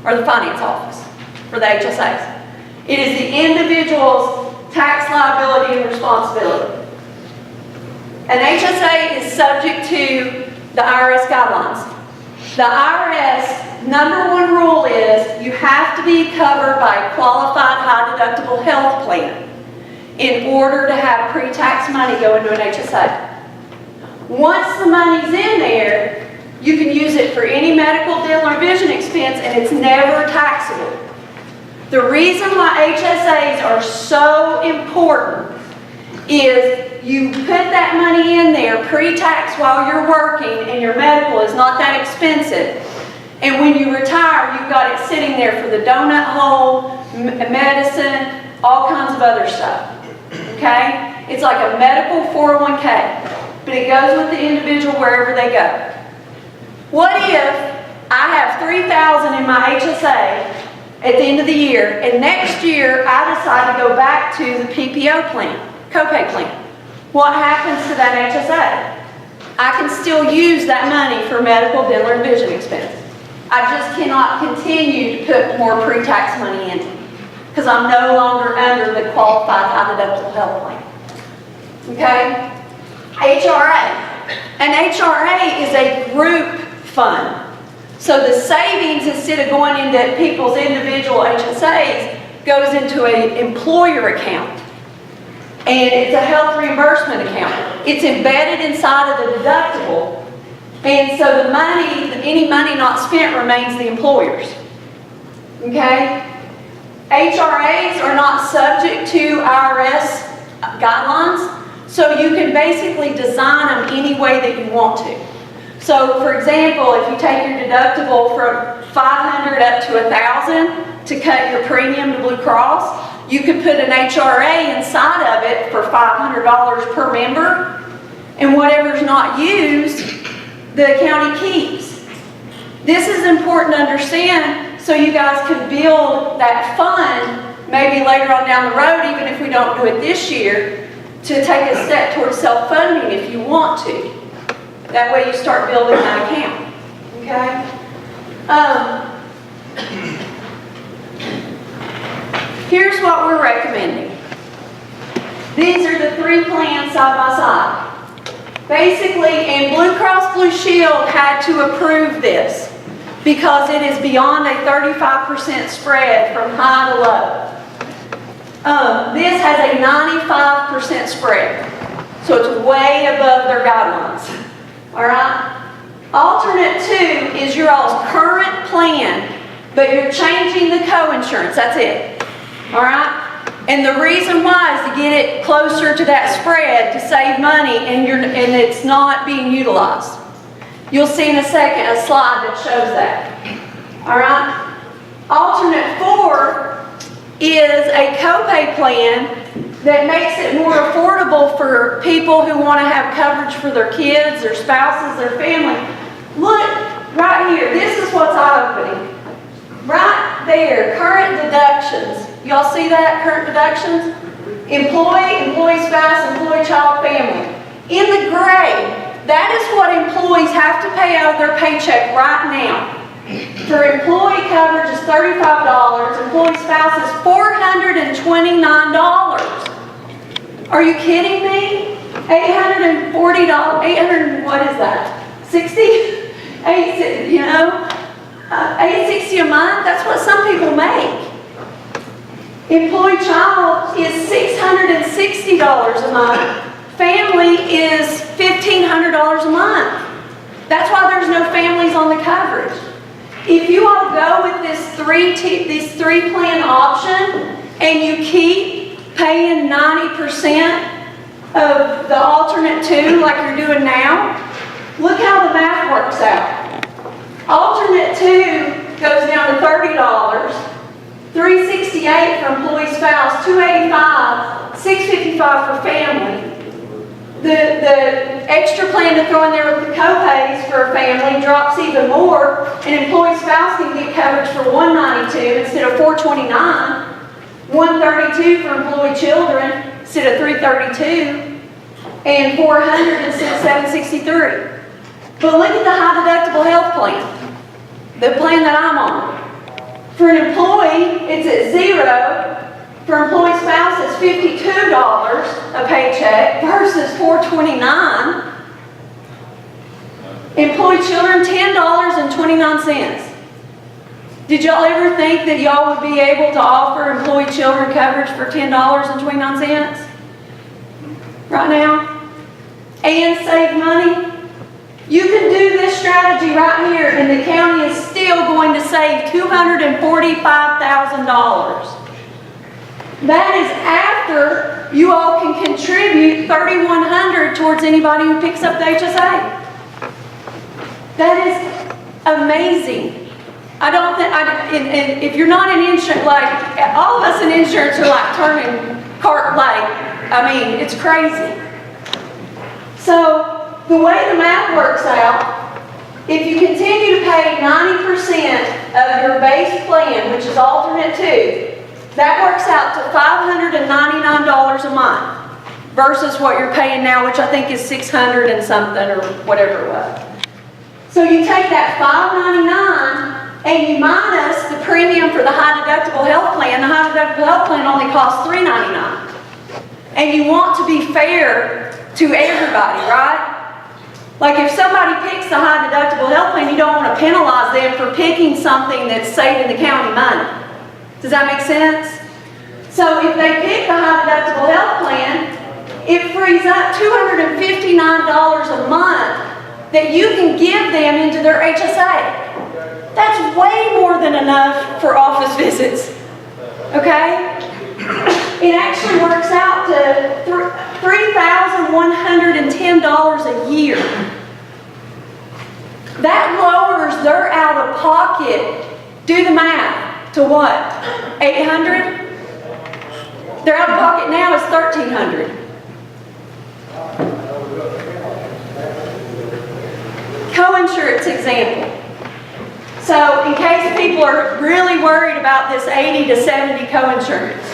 Speaker 15: or the finance office for the HSAs. It is the individual's tax liability and responsibility. An HSA is subject to the IRS guidelines. The IRS #1 rule is you have to be covered by a qualified high deductible health plan in order to have pre-tax money go into an HSA. Once the money's in there, you can use it for any medical, dental, or vision expense, and it's never taxable. The reason why HSAs are so important is you put that money in there pre-tax while you're working, and your medical is not that expensive. And when you retire, you've got it sitting there for the donut hole, medicine, all kinds of other stuff. Okay? It's like a medical 401k, but it goes with the individual wherever they go. What if I have $3,000 in my HSA at the end of the year, and next year I decide to go back to the PPO plan, copay plan? What happens to that HSA? I can still use that money for medical, dental, and vision expenses. I just cannot continue to put more pre-tax money in it because I'm no longer under the qualified high deductible health plan. Okay? HRA. An HRA is a group fund. So the savings, instead of going into people's individual HSAs, goes into an employer account. And it's a health reimbursement account. It's embedded inside of the deductible. And so the money, any money not spent remains the employer's. Okay? HRAs are not subject to IRS guidelines, so you can basically design them any way that you want to. So, for example, if you take your deductible from $500 up to $1,000 to cut your premium to Blue Cross, you could put an HRA inside of it for $500 per member, and whatever's not used, the county keeps. This is important to understand so you guys can build that fund maybe later on down the road, even if we don't do it this year, to take a step towards self-funding if you want to. That way you start building that account. Okay? Here's what we're recommending. These are the 3 plans side by side. Basically, and Blue Cross Blue Shield had to approve this because it is beyond a 35% spread from high to low. This has a 95% spread, so it's way above their guidelines. All right? Alternate 2 is your all's current plan, but you're changing the co-insurance. That's it. All right? And the reason why is to get it closer to that spread to save money, and it's not being utilized. You'll see in a second a slide that shows that. All right? Alternate 4 is a copay plan that makes it more affordable for people who want to have coverage for their kids, their spouses, their family. Look, right here, this is what's eye-opening. Right there, current deductions. Y'all see that, current deductions? Employee, employee spouse, employee child, family. In the gray, that is what employees have to pay out of their paycheck right now. For employee coverage is $35, employee spouse is $429. Are you kidding me? $840, what is that? 60? You know, $860 a month, that's what some people make. Employee child is $660 a month. Family is $1,500 a month. That's why there's no families on the coverage. If you all go with this three plan option and you keep paying 90% of the alternate 2 like you're doing now, look how the math works out. Alternate 2 goes down to $30, $368 for employee spouse, $285, $655 for family. The extra plan to throw in there with the co-pays for a family drops even more. An employee spouse can get coverage for $192 instead of $429, $132 for employee children instead of $332, and $400 instead of $763. But look at the high deductible health plan, the plan that I'm on. For an employee, it's at $0. For employee spouse, it's $52 a paycheck versus $429. Employee children, $10.29. Did y'all ever think that y'all would be able to offer employee children coverage for $10.29 right now and save money? You can do this strategy right here and the county is still going to save $245,000. That is after you all can contribute $3,100 towards anybody who picks up the HSA. That is amazing. I don't think, and if you're not in insurance, like all of us in insurance are like turning cart late. I mean, it's crazy. So the way the math works out, if you continue to pay 90% of your base plan, which is alternate 2, that works out to $599 a month versus what you're paying now, which I think is $600 and something or whatever it was. So you take that $599 and you minus the premium for the high deductible health plan. The high deductible health plan only costs $399. And you want to be fair to everybody, right? Like if somebody picks the high deductible health plan, you don't want to penalize them for picking something that's saving the county money. Does that make sense? So if they pick the high deductible health plan, it frees up $259 a month that you can give them into their HSA. That's way more than enough for office visits. Okay? It actually works out to $3,110 a year. That lowers their out-of-pocket, do the math, to what? $800? Their out-of-pocket now is $1,300. Co-insurance example. So in case people are really worried about this 80 to 70 co-insurance.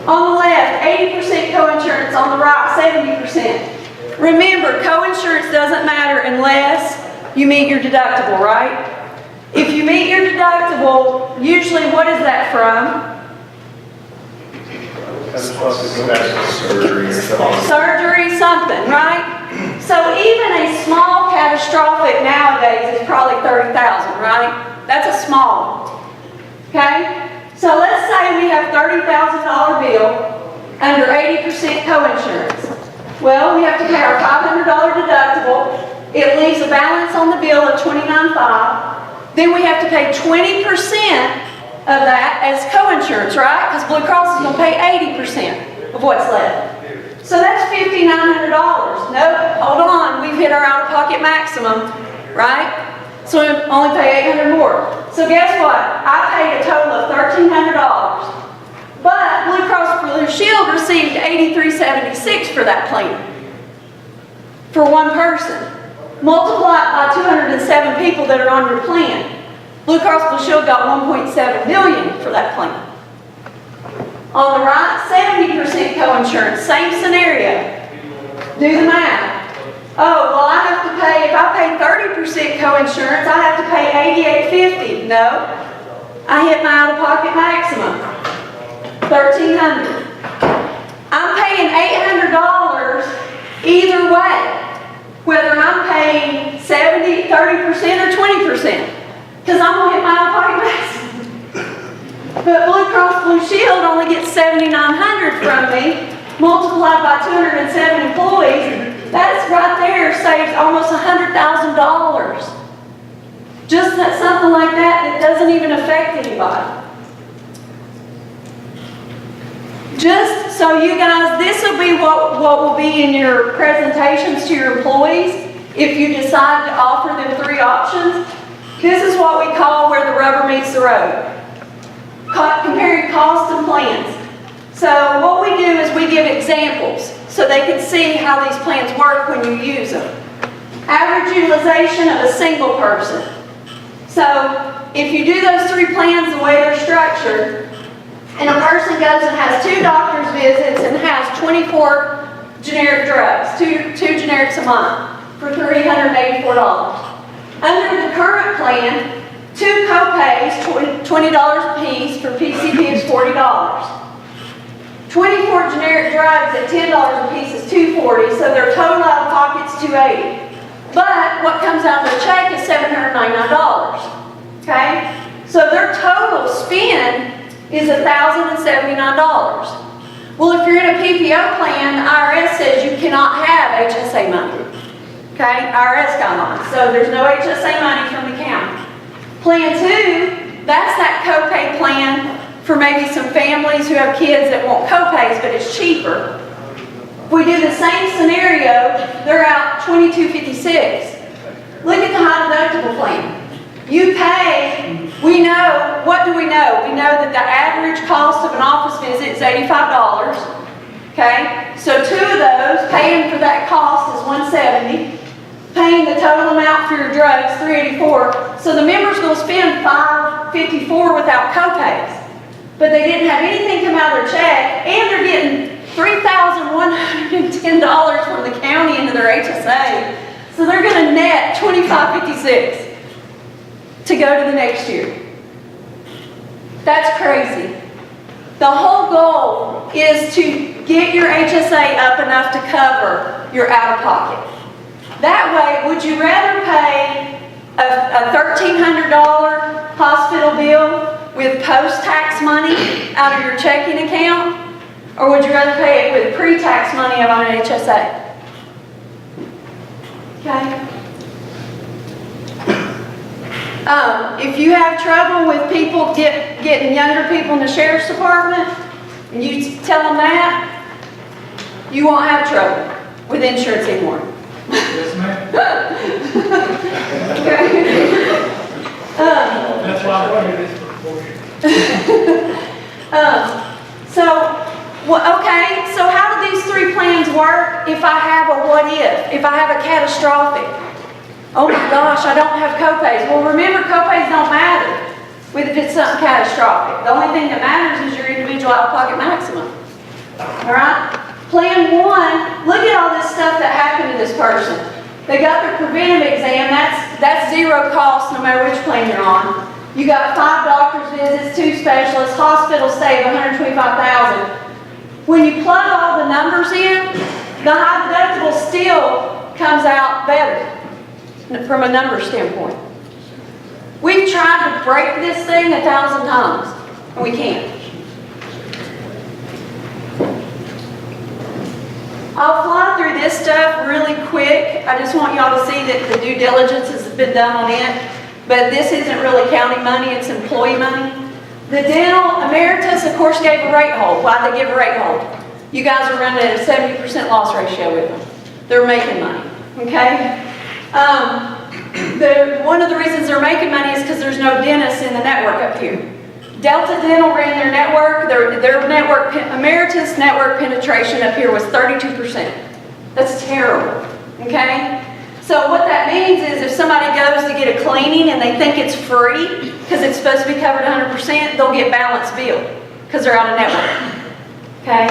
Speaker 15: On the left, 80% co-insurance. On the right, 70%. Remember, co-insurance doesn't matter unless you meet your deductible, right? If you meet your deductible, usually what is that from?
Speaker 1: Surgery or something.
Speaker 15: Surgery, something, right? So even a small catastrophic nowadays is probably $30,000, right? That's a small. Okay? So let's say we have $30,000 bill under 80% co-insurance. Well, we have to pay our $500 deductible. It leaves a balance on the bill of $29,500. Then we have to pay 20% of that as co-insurance, right? Because Blue Cross is going to pay 80% of what's left. So that's $5,900. Nope, hold on, we've hit our out-of-pocket out-of-pocket maximum, right? So I only pay $800 more. So guess what? I paid a total of $1,300. But Blue Cross Blue Shield received $83.76 for that plan. For one person. Multiply it by 207 people that are on your plan. Blue Cross Blue Shield got $1.7 million for that plan. On the right, 70% co-insurance, same scenario. Do the math. Oh, well, I have to pay, if I pay 30% co-insurance, I have to pay $88.50. No, I hit my out-of-pocket maximum, $1,300. I'm paying $800 either way, whether I'm paying 70, 30% or 20%, because I'm gonna hit my out-of-pocket maximum. But Blue Cross Blue Shield only gets $7,900 from me, multiplied by 207 employees. That's right there saves almost $100,000. Just that, something like that doesn't even affect anybody. Just so you guys, this will be what will be in your presentations to your employees if you decide to offer them 3 options. This is what we call where the rubber meets the road. Comparing costs and plans. So what we do is we give examples so they can see how these plans work when you use them. Average utilization of a single person. So if you do those 3 plans the way they're structured, and a person goes and has 2 doctor's visits and has 24 generic drugs, two generics a month for $384. Under the current plan, 2 co-pays, $20 a piece, for PCP is $40. 24 generic drugs at $10 a piece is $240, so their total out of pocket is $280. But what comes out of their check is $799. Okay? So their total spend is $1,079. Well, if you're in a PPO plan, the IRS says you cannot have HSA money. Okay? IRS guidelines. So there's no HSA money from the county. Plan 2, that's that copay plan for maybe some families who have kids that want copays, but it's cheaper. If we do the same scenario, they're out $22.56. Look at the high deductible plan. You pay, we know, what do we know? We know that the average cost of an office visit is $85. Okay? So 2 of those, paying for that cost is $170. Paying the total amount for your drugs, $384. So the member's going to spend $554 without copays. But they didn't have anything come out of their check, and they're getting $3,110 from the county into their HSA. So they're going to net $25.56 to go to the next year. That's crazy. The whole goal is to get your HSA up enough to cover your out-of-pocket. That way, would you rather pay a $1,300 hospital bill with post-tax money out of your checking account, or would you rather pay it with pre-tax money out of an HSA? Okay. If you have trouble with people getting younger people in the sheriff's department, and you tell them that, you won't have trouble with insurance anymore.
Speaker 6: Yes, ma'am.
Speaker 15: Okay.
Speaker 6: That's why I wanted this before.
Speaker 15: Okay, so how do these 3 plans work if I have a what if I have a catastrophic? Oh my gosh, I don't have copays. Well, remember, copays don't matter if it's something catastrophic. The only thing that matters is your individual out-of-pocket maximum. All right? Plan 1, look at all this stuff that happened to this person. They got their preventive exam. That's 0 cost no matter which plan you're on. You got 5 doctor's visits, 2 specialists, hospital stay of $125,000. When you plug all the numbers in, the high deductible still comes out better from a number standpoint. We've tried to break this thing 1,000 times, and we can't. I'll fly through this stuff really quick. I just want y'all to see that the due diligence has been done on it. But this isn't really county money, it's employee money. The dental emeritus, of course, gave a rate hold. Why'd they give a rate hold? You guys are running at a 70% loss ratio with them. They're making money, okay? One of the reasons they're making money is because there's no dentists in the network up here. Delta Dental ran their network, their network, Emeritus network penetration up here was 32%. That's terrible, okay? So what that means is if somebody goes to get a cleaning and they think it's free, because it's supposed to be covered 100%, they'll get balance billed, because they're out of network, okay?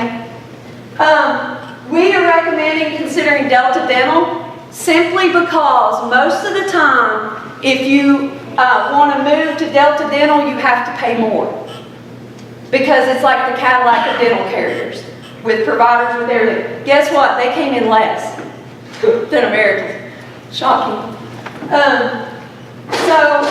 Speaker 15: We are recommending considering Delta Dental simply because most of the time, if you want to move to Delta Dental, you have to pay more. Because it's like the Cadillac of dental carriers, with providers with everything. Guess what? They came in less than Emeritus. Shocking. So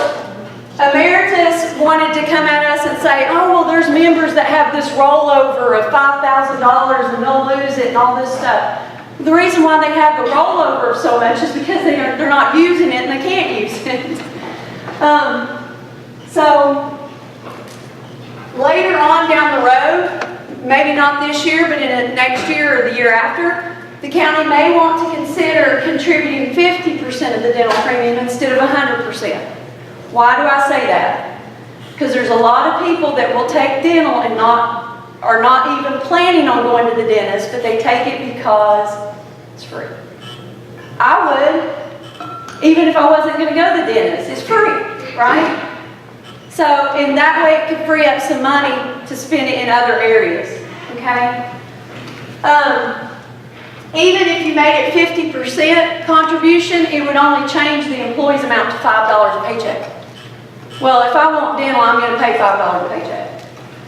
Speaker 15: Emeritus wanted to come at us and say, oh, well, there's members that have this rollover of $5,000 and they'll lose it and all this stuff. The reason why they have the rollover so much is because they're not using it and they can't use it. So later on down the road, maybe not this year, but in the next year or the year after, the county may want to consider contributing 50% of the dental premium instead of 100%. Why do I say that? Because there's a lot of people that will take dental and are not even planning on going to the dentist, but they take it because it's free. I would, even if I wasn't going to go to the dentist. It's free, right? So in that way, it could free up some money to spend it in other areas, okay? Even if you made it 50% contribution, it would only change the employee's amount to $5 a paycheck. Well, if I want dental, I'm going to pay $5 a paycheck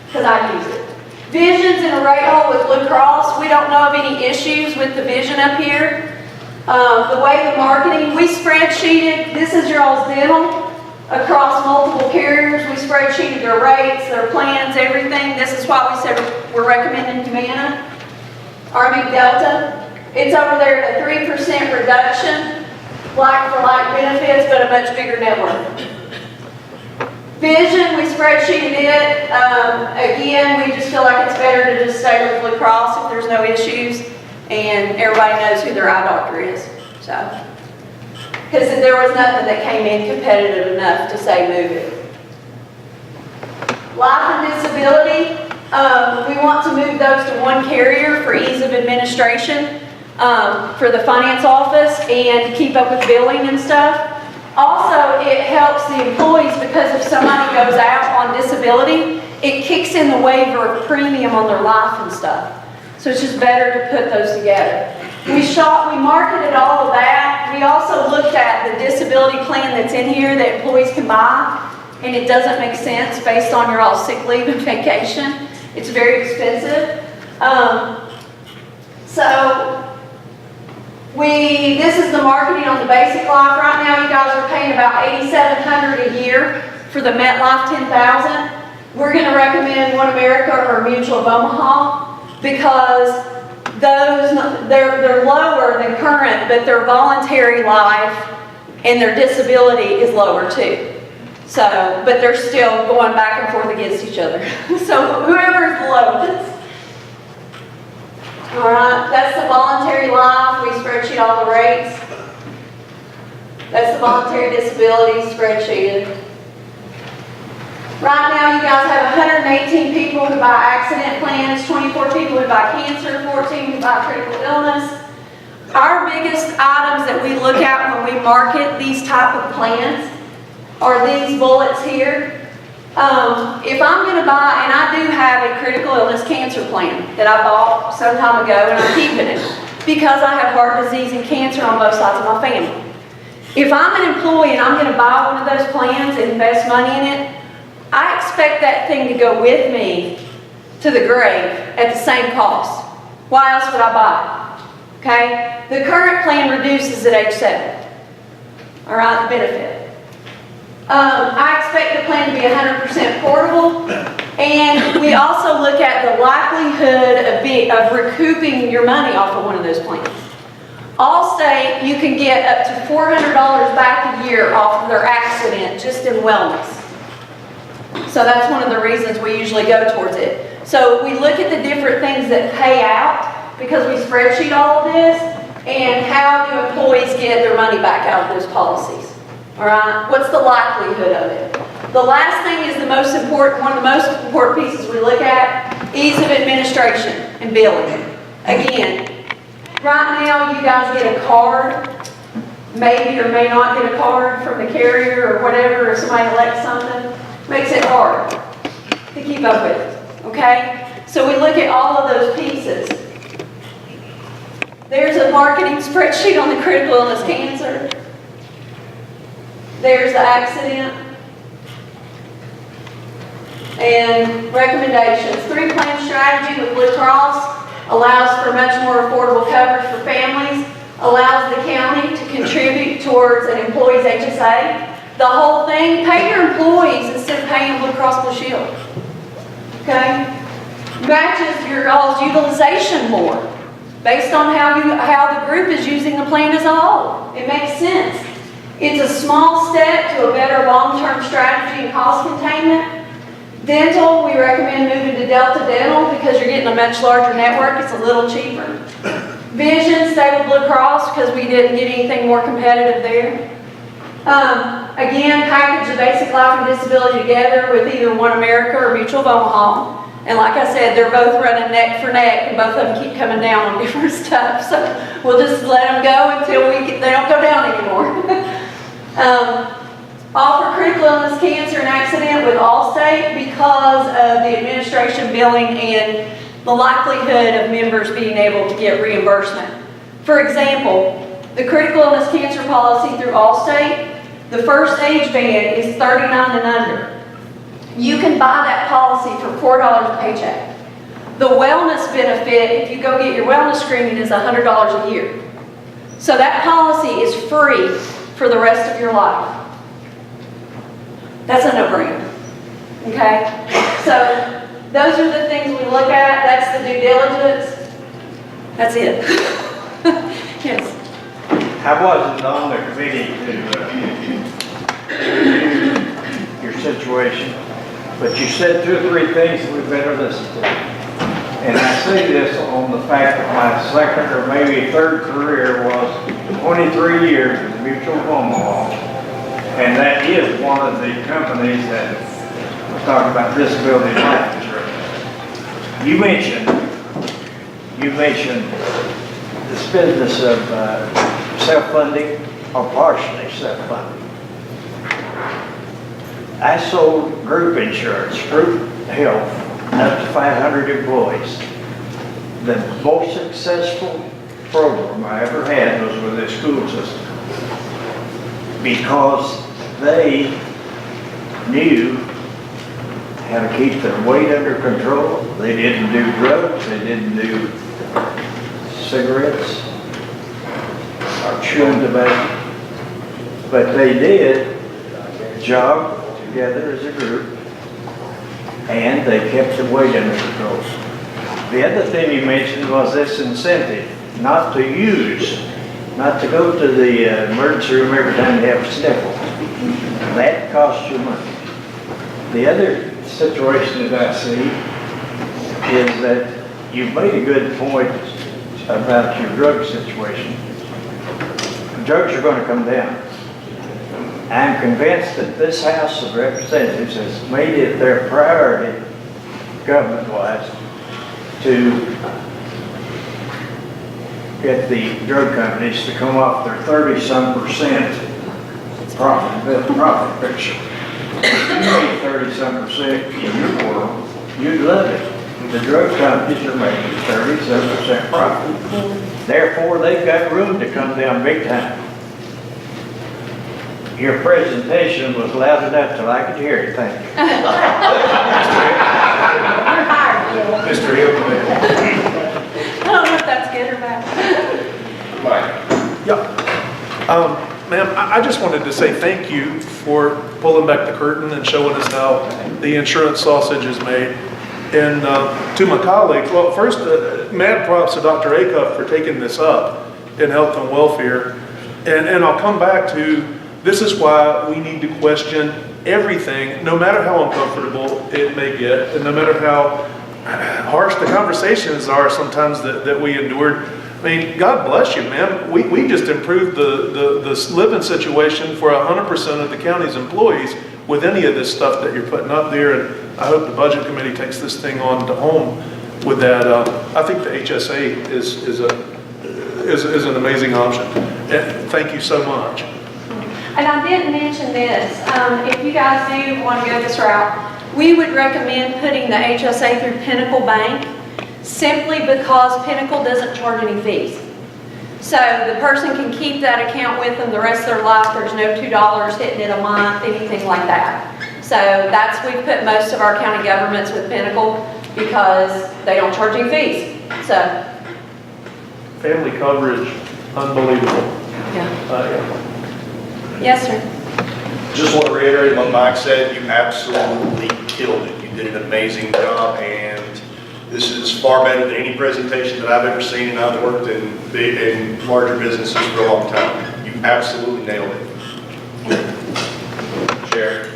Speaker 15: because I use it. Vision's in a rate hole with Blue Cross. We don't know of any issues with the vision up here. The way the marketing, we spreadsheeted, this is your all's dental across multiple carriers. We spreadsheeted their rates, their plans, everything. This is why we said we're recommending Humana, Delta. It's over there at a 3% reduction, like-for-like benefits, but a much bigger network. Vision, we spreadsheeted it. Again, we just feel like it's better to just stay with Blue Cross if there's no issues, and everybody knows who their eye doctor is. So, because there was nothing that came in competitive enough to say move it. Life and disability, we want to move those to one carrier for ease of administration. For the finance office and keep up with billing and stuff. Also, it helps the employees because if somebody goes out on disability, it kicks in the waiver of premium on their life and stuff. So it's just better to put those together. We marketed all of that. We also looked at the disability plan that's in here that employees can buy, and it doesn't make sense based on your all sick leave and vacation. It's very expensive. This is the marketing on the basic life. Right now, you guys are paying about $8,700 a year for the MetLife 10,000. We're going to recommend One America or Mutual of Omaha because they're lower than current, but their voluntary life and their disability is lower too. So, but they're still going back and forth against each other. So whoever's the lowest. All right, that's the voluntary life. We spreadsheet all the rates. That's the voluntary disability spreadsheeted. Right now, you guys have 118 people who buy accident plans, 24 people who buy cancer, 14 who buy critical illness. Our biggest items that we look at when we market these type of plans are these bullets here. If I'm going to buy, and I do have a critical illness cancer plan that I bought some time ago and I'm keeping it because I have heart disease and cancer on both sides of my family. If I'm an employee and I'm going to buy one of those plans and invest money in it, I expect that thing to go with me to the grave at the same cost. Why else would I buy it? Okay? The current plan reduces at age 7. All right, the benefit. I expect the plan to be 100% portable, and we also look at the likelihood of recouping your money off of one of those plans. Allstate, you can get up to $400 back a year off of their accident just in wellness. So that's one of the reasons we usually go towards it. So we look at the different things that pay out because we spreadsheet all of this, And how do employees get their money back out of those policies? All right, what's the likelihood of it? The last thing is the most important, one of the most important pieces we look at, ease of administration and billing. Again, right now you guys get a card, maybe or may not get a card from the carrier or whatever, if somebody elects something, makes it hard to keep up with it, okay? So we look at all of those pieces. There's a marketing spreadsheet on the critical illness cancer. There's the accident. And recommendations. 3-plan strategy with Blue Cross allows for much more affordable coverage for families, allows the county to contribute towards an employee's HSA. The whole thing, pay your employees instead of paying Blue Cross Blue Shield. Okay? Matches your all's utilization more based on how the group is using the plan as a whole. It makes sense. It's a small step to a better long-term strategy and cost containment. Dental, we recommend moving to Delta Dental because you're getting a much larger network. It's a little cheaper. Vision, stay with Blue Cross because we didn't get anything more competitive there. Again, package the basic life and disability together with either One America or Mutual of Omaha. And like I said, they're both running neck for neck, and both of them keep coming down on different stuff. So we'll just let them go until they don't go down anymore. Offer critical illness, cancer, and accident with Allstate because of the administration, billing, and the likelihood of members being able to get reimbursement. For example, the critical illness cancer policy through Allstate, the first age band is 39 and under. You can buy that policy for $4 a paycheck. The wellness benefit, if you go get your wellness screening, is $100 a year. So that policy is free for the rest of your life. That's a no-brainer, okay? So those are the things we look at. That's the due diligence. That's it. Yes.
Speaker 14: I wasn't on the committee to review your situation, but you said 2 or 3 things that we better listen to. And I say this on the fact that my second or maybe third career was 23 years with Mutual of Omaha. And that is one of the companies that we're talking about disability life insurance. You mentioned this business of self-funding or partially self-funding. I sold group insurance, group health, up to 500 employees. The most successful program I ever had was with the school system because they knew how to keep their weight under control. They didn't do drugs, they didn't do cigarettes or chewing tobacco, but they did jog together as a group and they kept the weight under control. The other thing you mentioned was this incentive, not to use, not to go to the emergency room every time you have a sniffle. That costs you money. The other situation that I see is that you've made a good point about your drug situation. Drugs are going to come down. I'm convinced that this House of Representatives has made it their priority, government-wise, to get the drug companies to come off their 30-some% profit picture. If you made 30-some% in your world, you'd love it. The drug companies are making 30-some% profit. Therefore, they've got room to come down big time. Your presentation was loud enough till I could hear it. Thank you.
Speaker 1: Mr. Hilton.
Speaker 15: I don't know if that's good or bad.
Speaker 1: Mike.
Speaker 17: Yeah. Ma'am, I just wanted to say thank you for pulling back the curtain and showing us how the insurance sausage is made. And to my colleagues, well, first, mad props to Dr. Acuff for taking this up in health and welfare. And I'll come back to, this is why we need to question everything, no matter how uncomfortable it may get, and no matter how harsh the conversations are sometimes that we endured. I mean, God bless you, man. We just improved the living situation for 100% of the county's employees with any of this stuff that you're putting up there, and I hope the budget committee takes this thing on to home with that. I think the HSA is an amazing option. And thank you so much.
Speaker 15: And I didn't mention this, if you guys do want to go this route, we would recommend putting the HSA through Pinnacle Bank, simply because Pinnacle doesn't charge any fees. So the person can keep that account with them the rest of their life. There's no $2 hitting it a month, anything like that. So that's, we put most of our county governments with Pinnacle because they don't charge any fees. So.
Speaker 17: Family coverage, unbelievable.
Speaker 15: Yeah. Yes, sir.
Speaker 18: Just want to reiterate what Mike said. You absolutely killed it. You did an amazing job, and this is far better than any presentation that I've ever seen, and I've worked in big and larger businesses for a long time. You absolutely nailed it.
Speaker 6: Chair.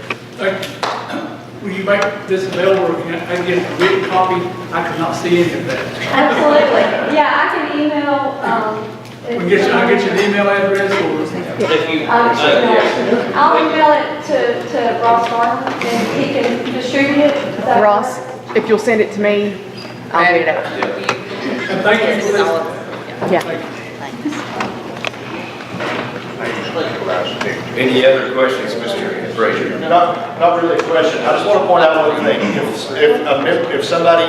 Speaker 6: Will you make this available, or can I get a written copy? I could not see any of that.
Speaker 15: Absolutely. Yeah, I can email,
Speaker 6: I'll get you an email address, or?
Speaker 15: I'll email it to Ross Garland, and he can distribute it. Is that
Speaker 16: Ross,
Speaker 15: correct?
Speaker 16: if you'll send it to me, I'll get it out.
Speaker 6: And thank you for this.
Speaker 16: Yeah.
Speaker 1: Any other questions, Mr. Frazier?
Speaker 18: Not really a question. I just want to point out one thing. If somebody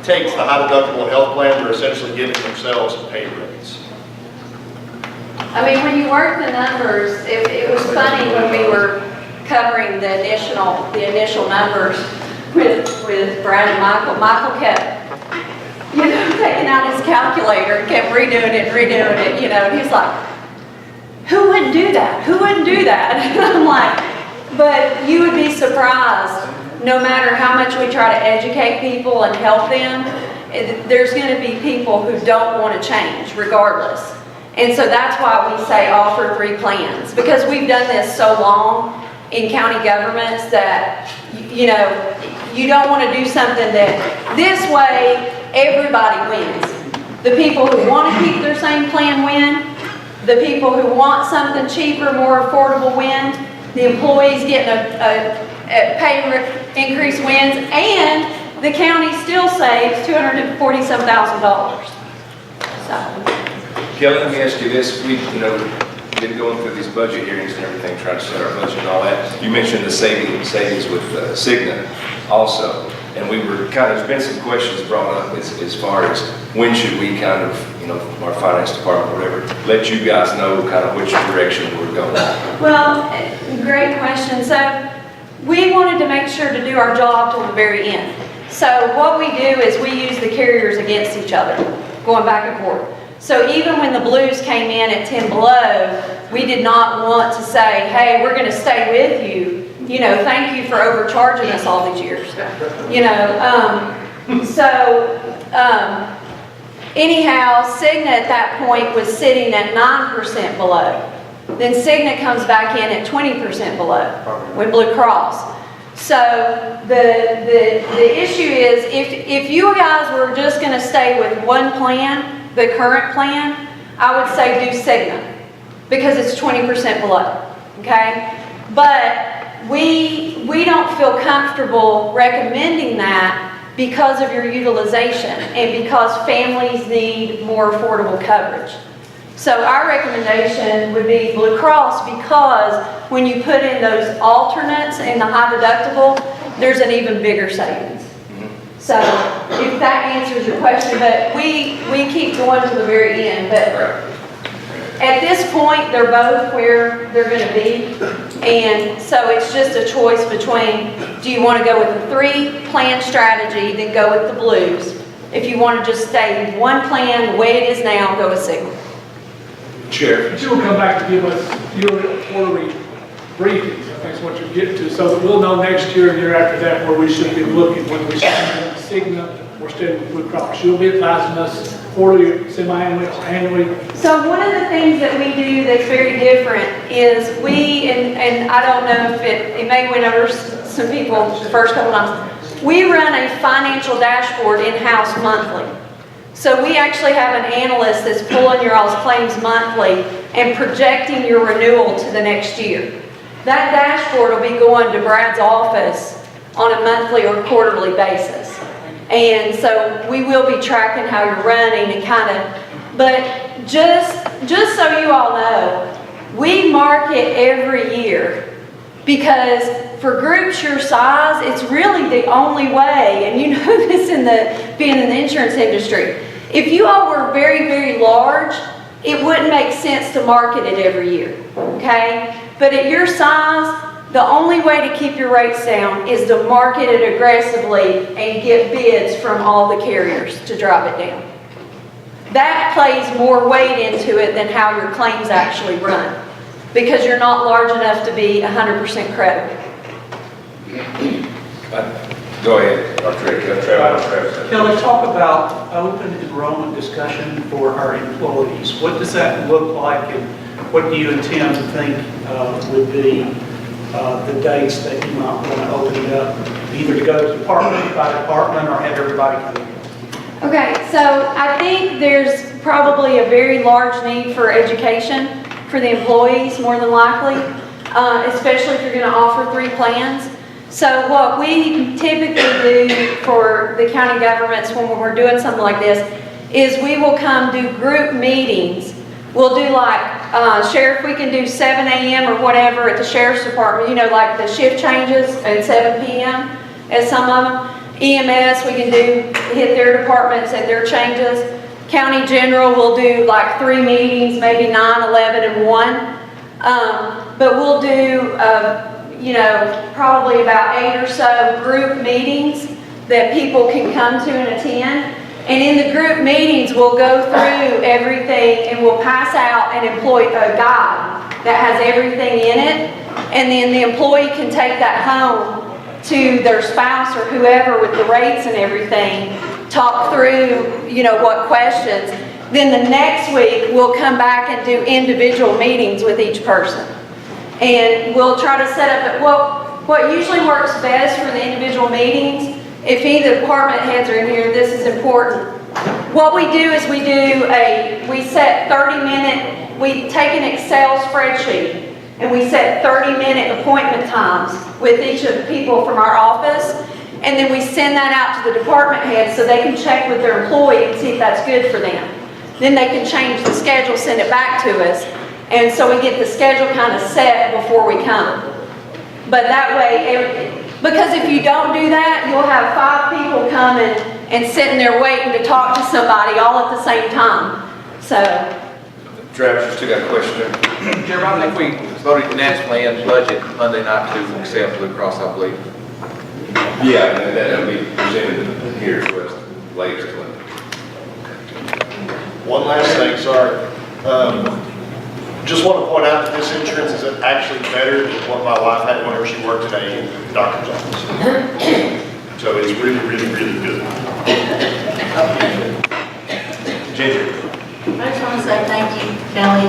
Speaker 18: takes the high deductible health plan, they're essentially giving themselves a pay raise.
Speaker 15: I mean, when you work the numbers, it was funny when we were covering the initial numbers with Brad and Michael. Michael kept, taking out his calculator and kept redoing it, and he's like, who wouldn't do that? Who wouldn't do that? And I'm like, but you would be surprised, no matter how much we try to educate people and help them, there's going to be people who don't want to change regardless. And so that's why we say offer 3 plans, because we've done this so long in county governments that, you don't want to do something that this way everybody wins. The people who want to keep their same plan win. The people who want something cheaper, more affordable win. The employees getting a pay increase wins, and the county still saves $247,000. So.
Speaker 1: Kelly, let me ask you this. We've been going through these budget hearings and everything, trying to set our budget and all that. You mentioned the savings with Cigna also. And we were there's been some questions brought up as far as when should we our finance department, whatever, let you guys know which direction we're going.
Speaker 15: Well, great question. So we wanted to make sure to do our job till the very end. So what we do is we use the carriers against each other, going back and forth. So even when the Blues came in at 10 below, we did not want to say, hey, we're going to stay with you. Thank you for overcharging us all these years. Anyhow, Cigna at that point was sitting at 9% below. Then Cigna comes back in at 20% below with Blue Cross. So the issue is, if you guys were just going to stay with one plan, the current plan, I would say do Cigna because it's 20% below, okay? But we don't feel comfortable recommending that because of your utilization and because families need more affordable coverage. So our recommendation would be Blue Cross because when you put in those alternates in the high deductible, there's an even bigger savings. So if that answers your question, but we keep going to the very end. But at this point, they're both where they're going to be. And so it's just a choice between, do you want to go with a 3-plan strategy, then go with the Blues? If you want to just stay with one plan, the way it is now, go with Cigna.
Speaker 1: Chair.
Speaker 6: But you will come back to give us your quarterly briefings, I think is what you're getting to, so that we'll know next year and year after that where we should be looking, whether we should be Cigna or stay with Blue Cross. You'll be advising us quarterly, semi-annually, or annually.
Speaker 15: So one of the things that we do that's very different is and I don't know if it may win over some people the first couple times, we run a financial dashboard in-house monthly. So we actually have an analyst that's pulling your all's claims monthly and projecting your renewal to the next year. That dashboard will be going to Brad's office on a monthly or quarterly basis. And so we will be tracking how you're running and kind of, but just so you all know, we market every year because for groups your size, it's really the only way, and you know this being in the insurance industry. If you all were very, very large, it wouldn't make sense to market it every year, okay? But at your size, the only way to keep your rates down is to market it aggressively and get bids from all the carriers to drive it down. That plays more weight into it than how your claims actually run, because you're not large enough to be 100% credible.
Speaker 1: Go ahead, Dr. Travis.
Speaker 6: Kelly, talk about open enrollment discussion for our employees. What does that look like, and what do you intend to think would be the dates that you might want to open it up, either to go department by department or have everybody come in?
Speaker 15: Okay, so I think there's probably a very large need for education for the employees, more than likely, especially if you're going to offer 3 plans. So what we typically do for the county governments when we're doing something like this is we will come do group meetings. We'll do like, Sheriff, we can do 7 a.m. or whatever at the Sheriff's Department, you know, like the shift changes at 7 p.m. at some of them. EMS, we can hit their departments at their changes. County General will do like 3 meetings, maybe 9, 11, and 1. But we'll do, you know, probably about 8 or so group meetings that people can come to and attend. And in the group meetings, we'll go through everything and we'll pass out a guide that has everything in it. And then the employee can take that home to their spouse or whoever with the rates and everything, talk through, you know, what questions. Then the next week, we'll come back and do individual meetings with each person. And we'll try to set up, what usually works best for the individual meetings, if any of the department heads are in here, this is important. What we do is we set 30-minute, we take an Excel spreadsheet and we set 30-minute appointment times with each of the people from our office, and then we send that out to the department heads so they can check with their employee and see if that's good for them. Then they can change the schedule, send it back to us, and so we get the schedule kind of set before we come. But that way, because if you don't do that, you'll have 5 people coming and sitting there waiting to talk to somebody all at the same time. So,
Speaker 1: Travis, you still got a question there?
Speaker 8: Jeremy, I think we voted unanimously in budget Monday night to accept Blue Cross, I believe.
Speaker 1: Yeah, and that'll be presented here to us later.
Speaker 18: One last thing, sorry. Just want to point out that this insurance is actually better than what my wife had whenever she worked in a doctor's office. So it's really, really, really good. Ginger.
Speaker 7: I just want to say thank you, Kelly.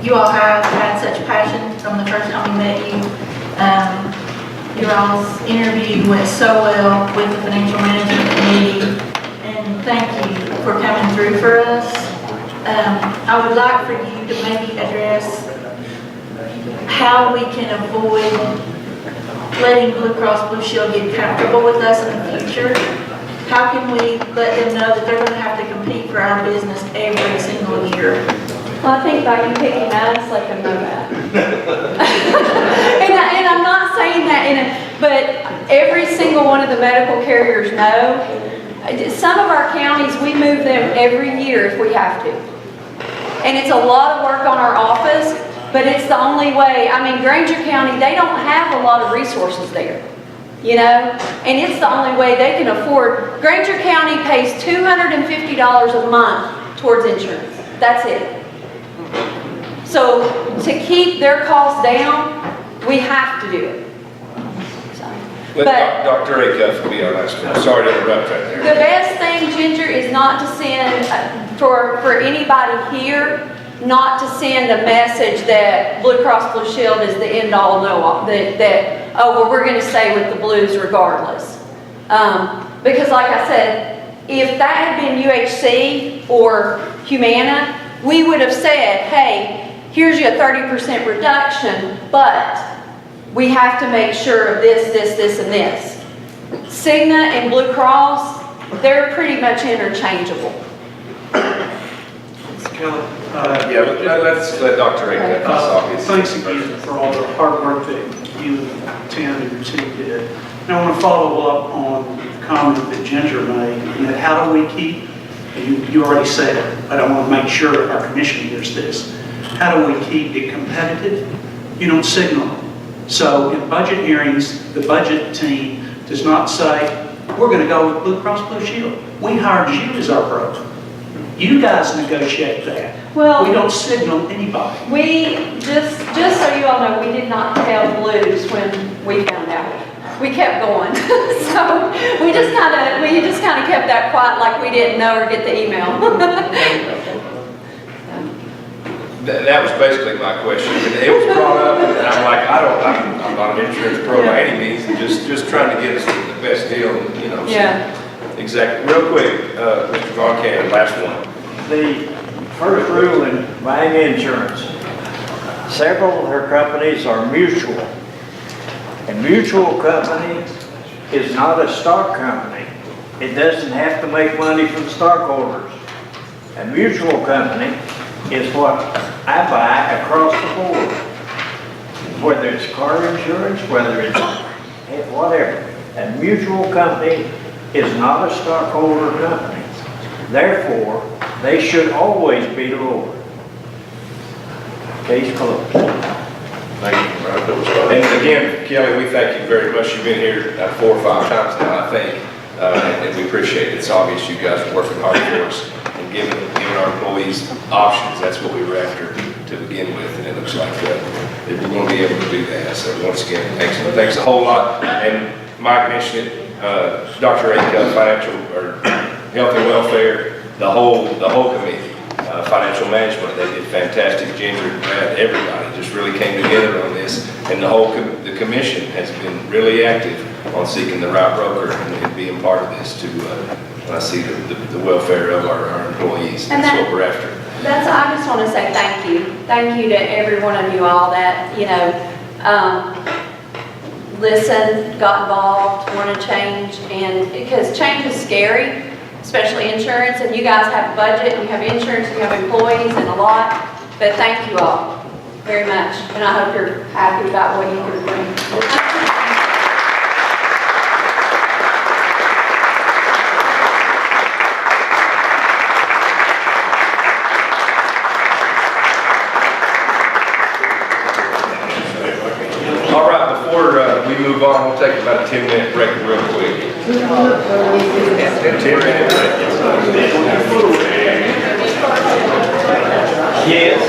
Speaker 7: You all have had such passion from the first time we met you. Your all's interview went so well with the financial management committee, and thank you for coming through for us. I would like for you to maybe address how we can avoid letting Blue Cross Blue Shield get comfortable with us in the future. How can we let them know that they're going to have to compete for our business every single year?
Speaker 15: well, I think by you picking us, let them know that. and I'm not saying that but every single one of the medical carriers know. Some of our counties, we move them every year if we have to. And it's a lot of work on our office, but it's the only way. I mean, Granger County, they don't have a lot of resources there, you know? And it's the only way they can afford. Granger County pays $250 a month towards insurance. That's it. So to keep their costs down, we have to do it.
Speaker 1: Let Dr. Acuff be our last one. Sorry to interrupt right there.
Speaker 15: The best thing, Ginger, is not to send, for anybody here, not to send a message that Blue Cross Blue Shield is the end-all, no-all, that, oh, well, we're going to stay with the Blues regardless. Because like I said, if that had been UHC or Humana, we would have said, hey, here's your 30% reduction, but we have to make sure of this, this, this, and this. Cigna and Blue Cross, they're pretty much interchangeable.
Speaker 1: Yeah, let's let Dr. Ray cut this off.
Speaker 6: Thanks again for all the hard work that you and Tim and your team did. And I want to follow up on the comment that Ginger made, and that how do we keep, you already said it, but I want to make sure our commission hears this. How do we keep it competitive? You don't signal. So in budget hearings, the budget team does not say, we're going to go with Blue Cross Blue Shield. We hired you as our broker. You guys negotiate that.
Speaker 15: Well,
Speaker 6: we don't signal anybody.
Speaker 15: We, just so you all know, we did not tell Blues when we found out. We kept going. So we just kind of kept that quiet like we didn't know or get the email.
Speaker 1: That was basically my question. It was brought up, and I'm like, I'm not an insurance pro by any means, and just trying to get us the best deal, you know. So.
Speaker 15: Yeah.
Speaker 1: Exactly. Real quick, Mr. Von Cannon, last one.
Speaker 14: The first rule in buying insurance, several of her companies are mutual. A mutual company is not a stock company. It doesn't have to make money from stockholders. A mutual company is what I buy across the board. Whether it's car insurance, whether it's whatever. A mutual company is not a stockholder company. Therefore, they should always be lower. Case closed.
Speaker 1: Thank you. And again, Kelly, we thank you very much. You've been here 4 or 5 times now, I think, and we appreciate it. It's obvious you guys are working hard for us and giving our employees options. That's what we were after to begin with, and it looks like that we're going to be able to do that. So once again, excellent. Thanks a whole lot. And Mike mentioned it. Dr. Ake, financial or health and welfare, the whole committee, financial management, they did fantastic. Ginger, Brad, everybody just really came together on this, and the commission has been really active on seeking the right broker and being part of this to see the welfare of our employees.
Speaker 15: And
Speaker 1: that's what we're after.
Speaker 15: I just want to say thank you. Thank you to every one of you all that, listened, got involved, want to change, and because change is scary, especially insurance, and you guys have a budget, you have insurance, you have employees and a lot, but thank you all very much, and I hope you're happy about what you can bring.
Speaker 1: All right, before we move on, we'll take about a 10-minute break real quick. 10-minute break.
Speaker 14: Yes.